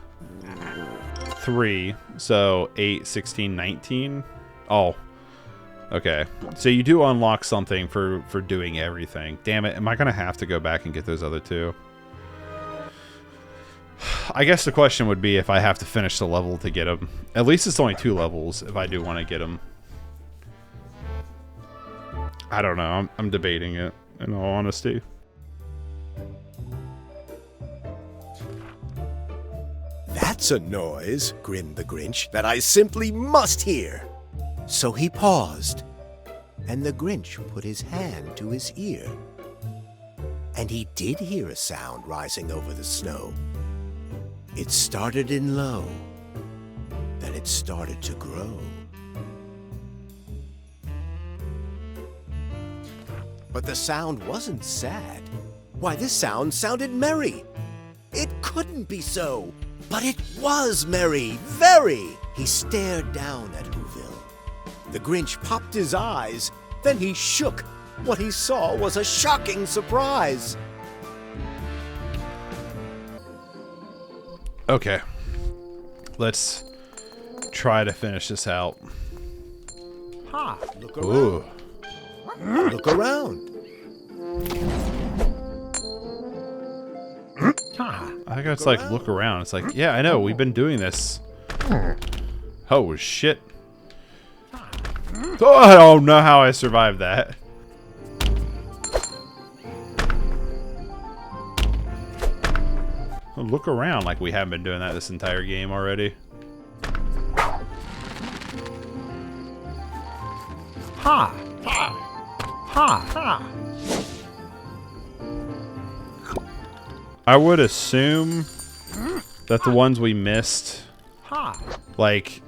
S1: 3. So 8, 16, 19. Oh. Okay. So you do unlock something for doing everything. Damn it. Am I going to have to go back and get those other 2? I guess the question would be if I have to finish the level to get them. At least it's only 2 levels if I do want to get them. I don't know. I'm debating it, in all honesty.
S2: That's a noise, grinned the Grinch, that I simply must hear. So he paused, and the Grinch put his hand to his ear. And he did hear a sound rising over the snow. It started in low, then it started to grow. But the sound wasn't sad. Why, this sound sounded merry. It couldn't be so, but it was merry, very. He stared down at Whoville. The Grinch popped his eyes, then he shook. What he saw was a shocking surprise.
S1: Okay. Let's try to finish this out.
S3: Ha!
S2: Look around.
S1: Ooh.
S2: Look around.
S3: Ha!
S1: I think it's like, look around. It's like, yeah, I know. We've been doing this. Oh, shit. Oh, I don't know how I survived that. Look around like we haven't been doing that this entire game already.
S3: Ha! Ha! Ha! Ha!
S1: I would assume that the ones we missed,
S3: Ha!
S1: like,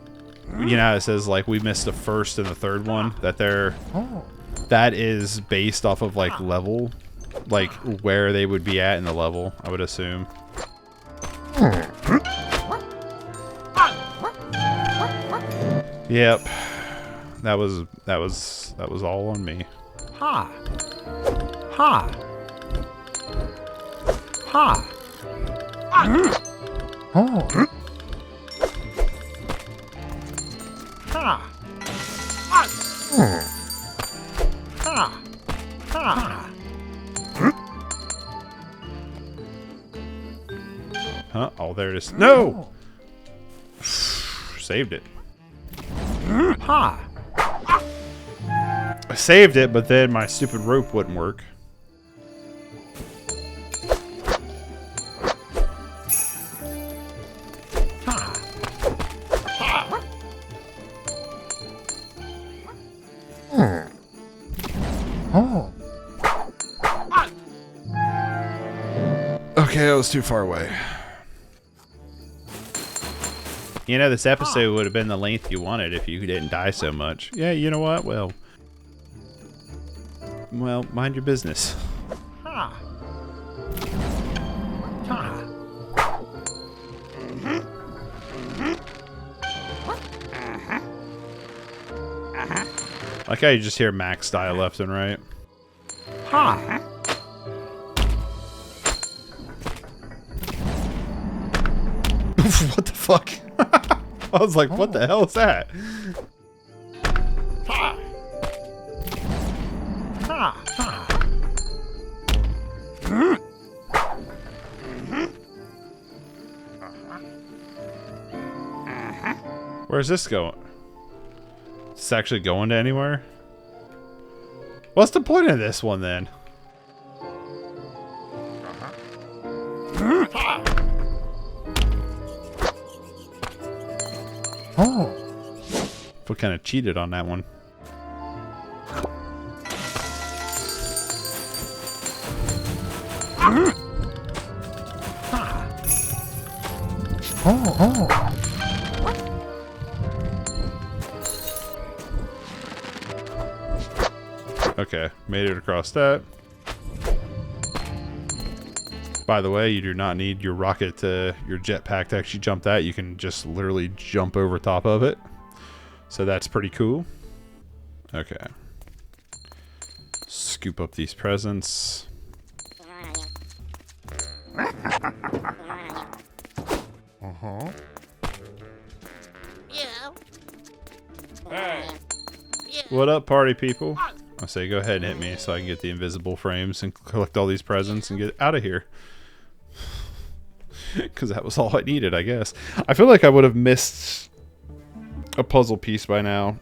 S1: you know how it says, like, we missed the first and the third one, that they're,
S3: Oh.
S1: that is based off of, like, level, like, where they would be at in the level, I would assume. Yep. That was all on me.
S3: Ha! Ha! Ha! Oh. Ha! Ha! Ha!
S1: Huh? Oh, there it is. No! Saved it.
S3: Ha!
S1: I saved it, but then my stupid rope wouldn't work.
S3: Oh.
S1: Okay, I was too far away. You know, this episode would have been the length you wanted if you didn't die so much. Yeah, you know what? Well, mind your business.
S3: Ha. Ha.
S1: Like how you just hear Max die left and right.
S3: Ha.
S1: What the fuck? I was like, what the hell is that?
S3: Ha. Ha. Ha.
S1: Where's this going? Is this actually going to anywhere? What's the point of this one then?
S3: Oh.
S1: What kind of cheated on that one?
S3: Oh. Oh.
S1: Okay, made it across that. By the way, you do not need your rocket to your jetpack to actually jump that. You can just literally jump over top of it. So that's pretty cool. Okay. Scoop up these presents.
S3: Uh-huh.
S4: Yeah. Yeah.
S1: What up, party people? I say go ahead and hit me so I can get the invisible frames and collect all these presents and get out of here. Because that was all I needed, I guess. I feel like I would have missed a puzzle piece by now.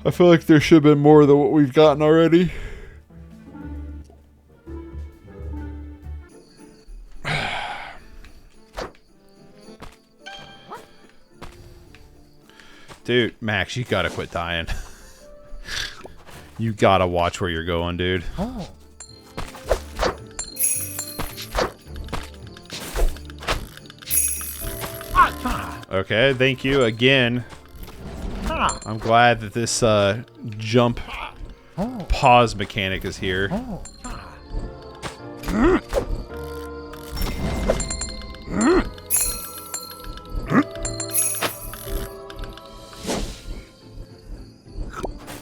S1: I feel like there should have been more than what we've gotten already. Dude, Max, you gotta quit dying. You gotta watch where you're going, dude.
S3: Oh.
S1: Okay, thank you again.
S3: Ha.
S1: I'm glad that this jump
S3: Oh.
S1: pause mechanic is here.
S3: Oh.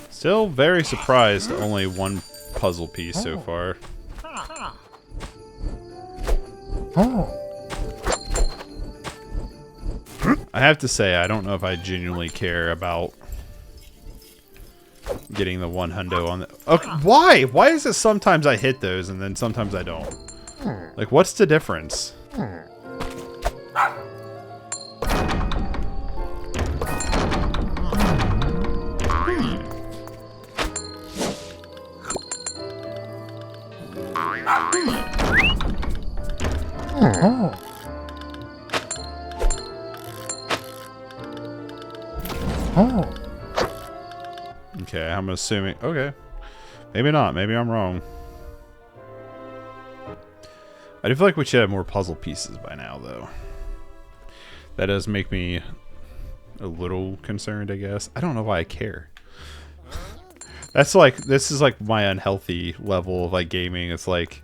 S1: Still very surprised only one puzzle piece so far.
S3: Oh.
S1: I have to say, I don't know if I genuinely care about getting the one hundo on the... Okay, why? Why is it sometimes I hit those and then sometimes I don't? Like, what's the difference?
S3: Oh. Oh.
S1: Okay, I'm assuming... Okay. Maybe not. Maybe I'm wrong. I do feel like we should have more puzzle pieces by now, though. That does make me a little concerned, I guess. I don't know why I care. That's like... This is like my unhealthy level of like gaming. It's like...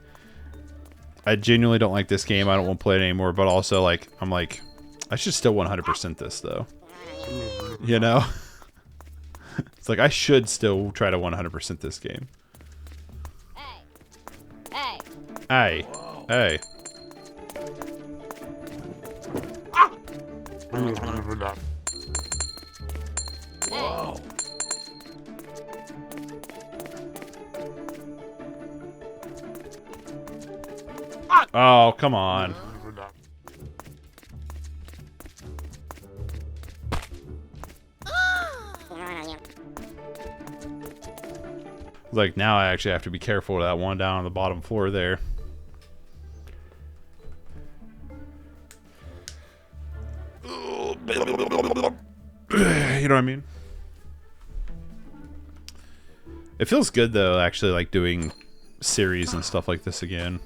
S1: I genuinely don't like this game. I don't want to play it anymore. But also, like... I'm like... I should still 100% this, though. You know? It's like, I should still try to 100% this game.
S4: Hey.
S1: Hey. Hey.
S4: Whoa.
S1: Oh, come on. Like, now I actually have to be careful of that one down on the bottom floor there. You know what I mean? It feels good though, actually, like doing series and stuff like this again.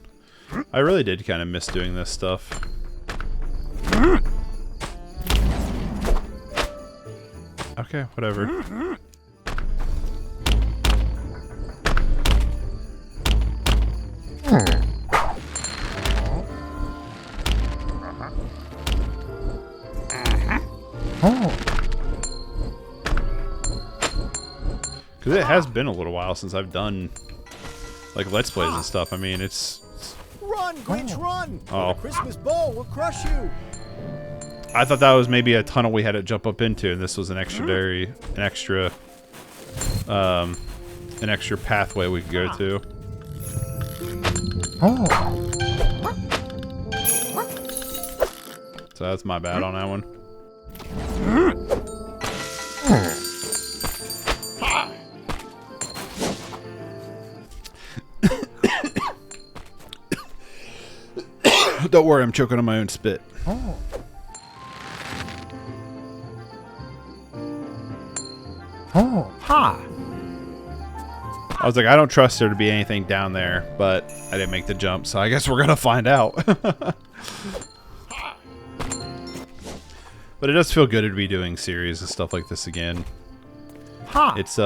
S1: I really did kind of miss doing this stuff. Okay, whatever.
S3: Oh.
S1: Because it has been a little while since I've done like Let's Plays and stuff. I mean, it's
S2: Run, Grinch, run!
S1: Oh.
S2: The Christmas ball will crush you.
S1: I thought that was maybe a tunnel we had to jump up into, and this was an extra pathway we could go to.
S3: Oh.
S1: So that's my bad on that one. Don't worry, I'm choking on my own spit.
S3: Oh. Oh.
S1: Ha! I was like, I don't trust there to be anything down there, but I didn't make the jump, so I guess we're gonna find out. But it does feel good to be doing series and stuff like this again.
S3: Ha.
S1: It's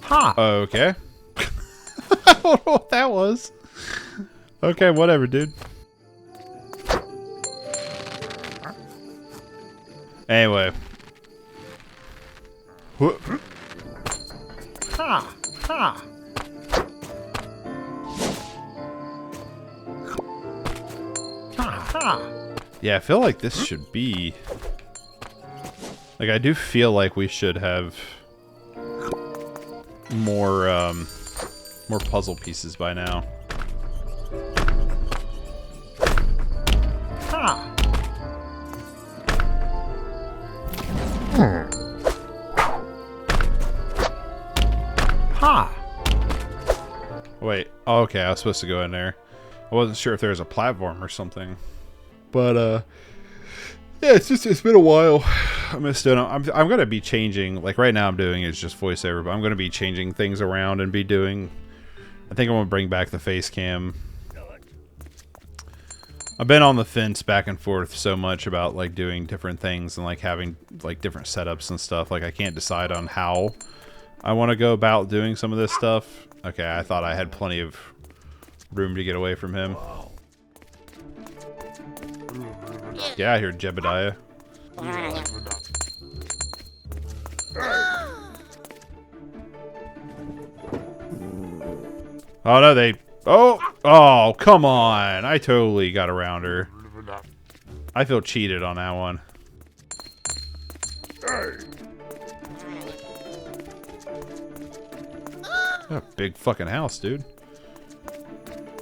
S3: Ha.
S1: okay. I don't know what that was. Okay, whatever, dude. Anyway.
S3: Ha. Ha.
S1: Yeah, I feel like this should be... Like, I do feel like we should have more, more puzzle pieces by now.
S3: Ha. Ha.
S1: Wait, oh, okay, I was supposed to go in there. I wasn't sure if there was a platform or something. But, yeah, it's been a while. I missed it. I'm going to be changing, like right now I'm doing is just voiceover, but I'm going to be changing things around and be doing, I think I'm going to bring back the face cam. I've been on the fence back and forth so much about like doing different things and like having like different setups and stuff. Like I can't decide on how I want to go about doing some of this stuff. Okay, I thought I had plenty of room to get away from him. Get out of here, Jebediah. Oh no, they... Oh, come on. I totally got around her. I feel cheated on that one. A big fucking house, dude.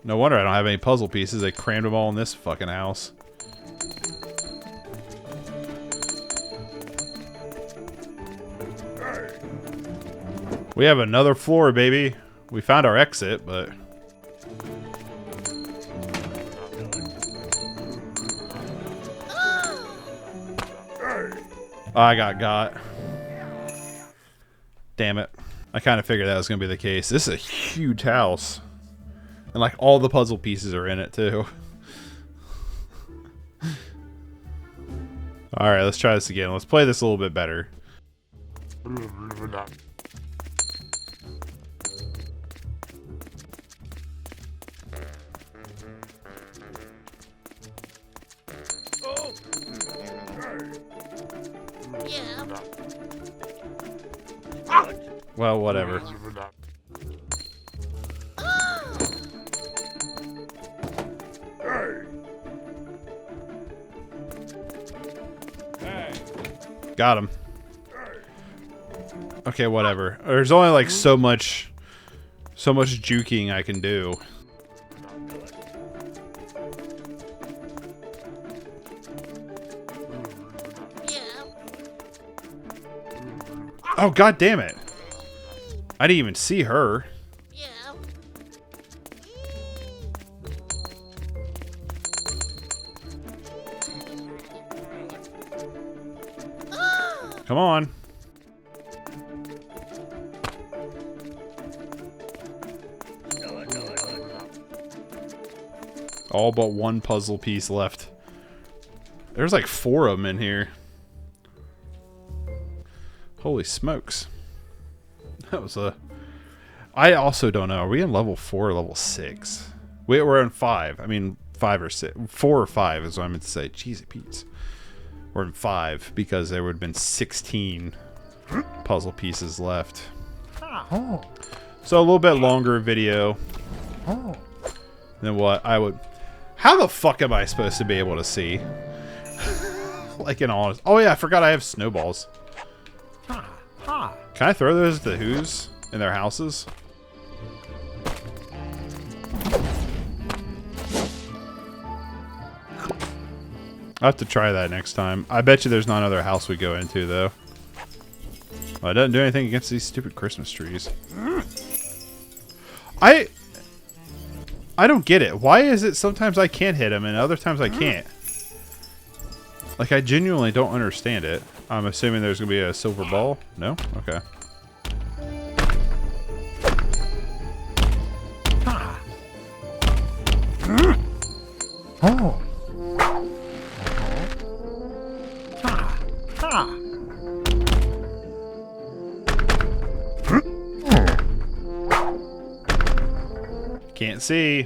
S1: No wonder I don't have any puzzle pieces. They crammed them all in this fucking house. We have another floor, baby. We found our exit, but... I got. Damn it. I kind of figured that was going to be the case. This is a huge house. And like all the puzzle pieces are in it too. Alright, let's try this again. Let's play this a little bit better. Well, whatever. Got him. Okay, whatever. There's only like so much juking I can do. Oh, god damn it. I didn't even see her. Come on. All but one puzzle piece left. There's like 4 of them in here. Holy smokes. That was a... I also don't know. Are we in level 4 or level 6? We're in 5. I mean, 5 or 6. 4 or 5 is what I meant to say. Jeez, Pete's. We're in 5 because there would have been 16 puzzle pieces left.
S3: Oh.
S1: So a little bit longer video
S3: Oh.
S1: than what I would... How the fuck am I supposed to be able to see? Like in honest... Oh yeah, I forgot I have snowballs.
S3: Ha. Ha.
S1: Can I throw those at the Who's in their houses? I'll have to try that next time. I bet you there's not another house we go into, though. Well, it doesn't do anything against these stupid Christmas trees. I don't get it. Why is it sometimes I can't hit them and other times I can't? Like, I genuinely don't understand it. I'm assuming there's going to be a silver ball? No? Okay.
S3: Ha. Oh. Ha. Ha.
S1: Can't see.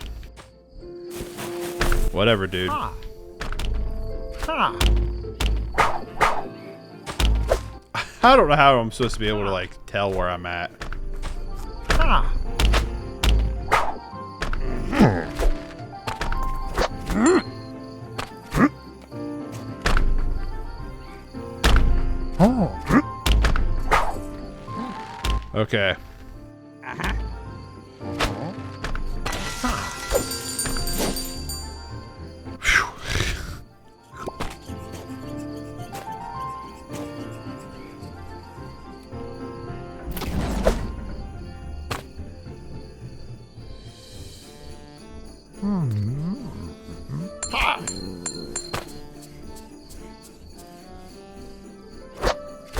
S1: Whatever, dude.
S3: Ha. Ha.
S1: I don't know how I'm supposed to be able to, like, tell where I'm at.
S3: Ha. Oh.
S1: Okay.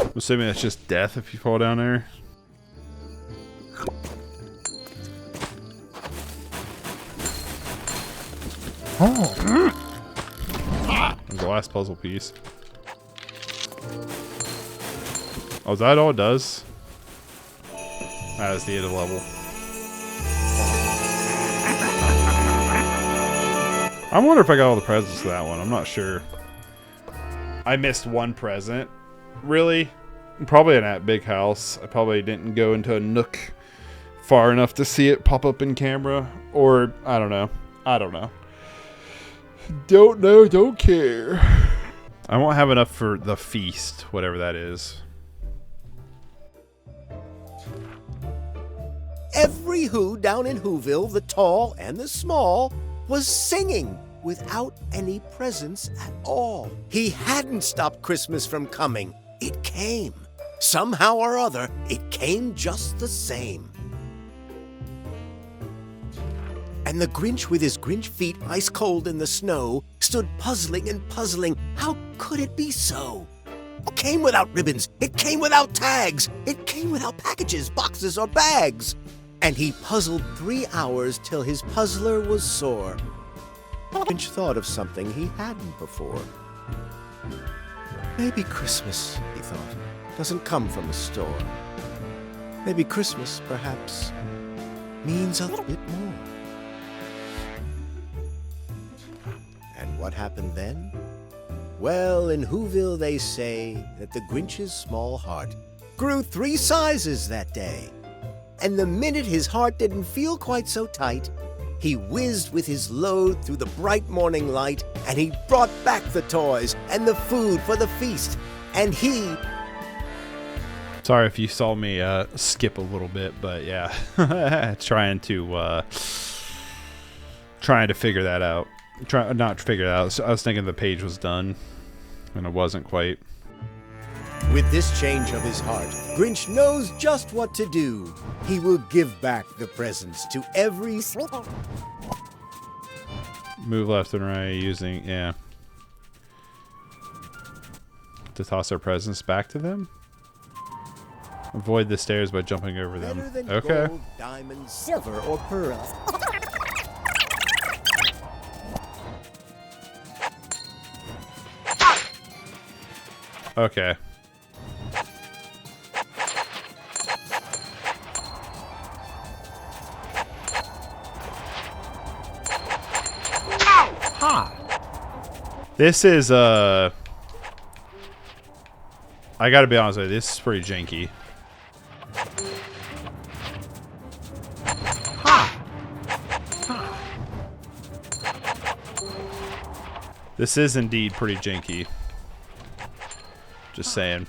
S1: I'm assuming that's just death if you fall down there.
S3: Oh.
S1: There's the last puzzle piece. Oh, is that all it does? That is the end of the level. I wonder if I got all the presents to that one. I'm not sure. I missed one present. Really? Probably in that big house. I probably didn't go into a nook far enough to see it pop up in camera. Or, I don't know. I don't know. Don't know, don't care. I won't have enough for the feast, whatever that is.
S2: Every Who down in Whoville, the tall and the small, was singing without any presents at all. He hadn't stopped Christmas from coming. It came. Somehow or other, it came just the same. And the Grinch, with his Grinch feet ice cold in the snow, stood puzzling and puzzling. How could it be so? It came without ribbons. It came without tags. It came without packages, boxes, or bags. And he puzzled 3 hours till his puzzler was sore. Grinch thought of something he hadn't before. Maybe Christmas, he thought, doesn't come from a store. Maybe Christmas, perhaps, means a little bit more. And what happened then? Well, in Whoville they say that the Grinch's small heart grew 3 sizes that day. And the minute his heart didn't feel quite so tight, he whizzed with his load through the bright morning light, and he brought back the toys and the food for the feast. And he...
S1: Sorry if you saw me skip a little bit, but yeah. trying to figure that out. Not figure it out. I was thinking the page was done, and it wasn't quite.
S2: With this change of his heart, Grinch knows just what to do. He will give back the presents to every...
S1: Move left and right using, yeah. To toss our presents back to them? Avoid the stairs by jumping over them.
S2: Better than
S1: Okay.
S2: gold, diamonds, silver, or pearls.
S1: Okay.
S3: Ha!
S1: This is, I gotta be honest with you, this is pretty janky.
S3: Ha!
S1: This is indeed pretty janky. Just saying.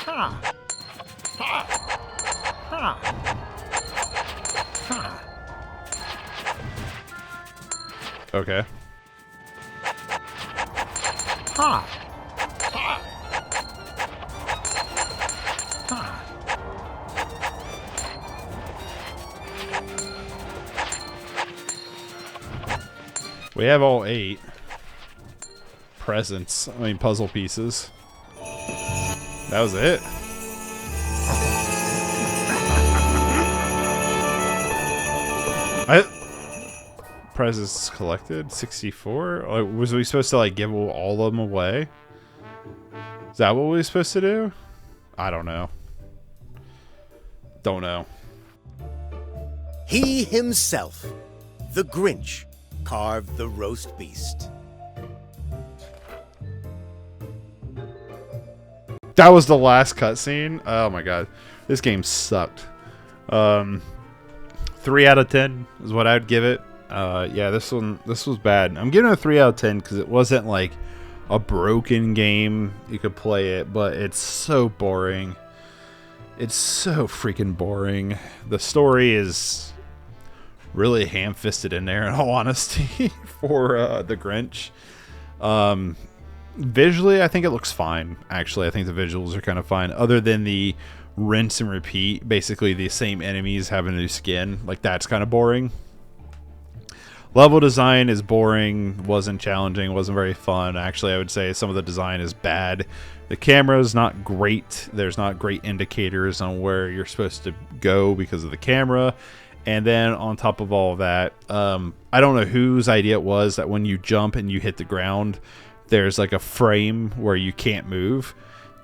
S3: Ha! Ha! Ha! Ha!
S1: Okay.
S3: Ha! Ha! Ha!
S1: We have all 8 presents. I mean, puzzle pieces. That was it. Presents collected 64. Like, was we supposed to like give all of them away? Is that what we were supposed to do? I don't know. Don't know.
S2: He himself, the Grinch, carved the roast beast.
S1: That was the last cutscene. Oh my god, this game sucked. 3 out of 10 is what I'd give it. Yeah, this was bad. I'm giving it a 3 out of 10 because it wasn't like a broken game. You could play it, but it's so boring. It's so freaking boring. The story is really ham-fisted in there, in all honesty, for the Grinch. Visually, I think it looks fine. Actually, I think the visuals are kind of fine, other than the rinse and repeat. Basically, the same enemies have a new skin. Like, that's kind of boring. Level design is boring, wasn't challenging, wasn't very fun. Actually, I would say some of the design is bad. The camera is not great. There's not great indicators on where you're supposed to go because of the camera. And then on top of all of that, I don't know whose idea it was that when you jump and you hit the ground, there's like a frame where you can't move.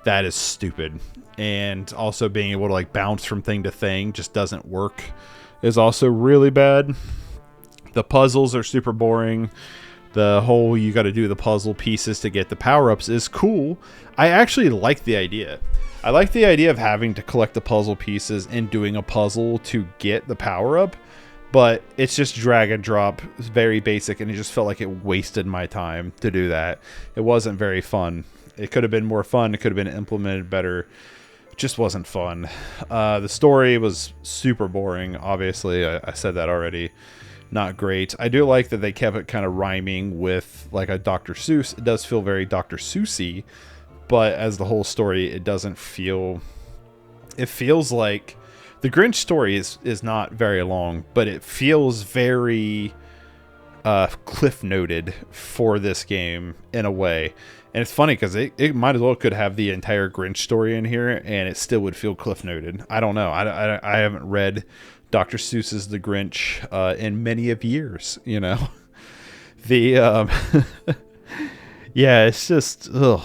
S1: That is stupid. And also being able to like bounce from thing to thing just doesn't work is also really bad. The puzzles are super boring. The whole you got to do the puzzle pieces to get the power-ups is cool. I actually like the idea. I like the idea of having to collect the puzzle pieces and doing a puzzle to get the power-up, but it's just drag and drop. It's very basic, and it just felt like it wasted my time to do that. It wasn't very fun. It could have been more fun. It could have been implemented better. It just wasn't fun. The story was super boring, obviously. I said that already. Not great. I do like that they kept it kind of rhyming with like a Dr. Seuss. It does feel very Dr. Seussy, but as the whole story, it doesn't feel... It feels like... The Grinch story is not very long, but it feels very cliff noted for this game in a way. And it's funny because it might as well could have the entire Grinch story in here and it still would feel cliff noted. I don't know. I haven't read Dr. Seuss's The Grinch in many of years, you know. The yeah, it's just ugh.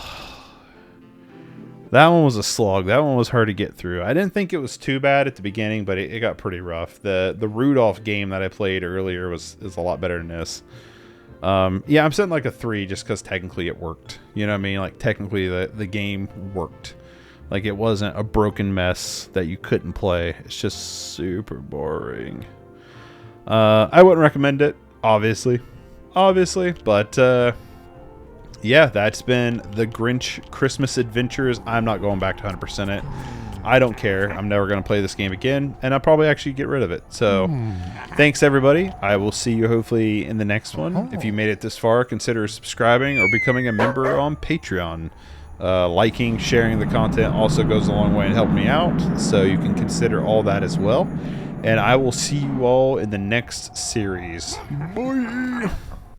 S1: That one was a slog. That one was hard to get through. I didn't think it was too bad at the beginning, but it got pretty rough. The Rudolph game that I played earlier is a lot better than this. Yeah, I'm setting like a 3 just because technically it worked. You know what I mean? Like technically the game worked. Like it wasn't a broken mess that you couldn't play. It's just super boring. I wouldn't recommend it, obviously, but yeah, that's been the Grinch Christmas Adventures. I'm not going back to 100% it. I don't care. I'm never going to play this game again, and I'll probably actually get rid of it. So, thanks everybody. I will see you hopefully in the next one. If you made it this far, consider subscribing or becoming a member on Patreon. Liking, sharing the content also goes a long way in helping me out, so you can consider all that as well. And I will see you all in the next series. Bye!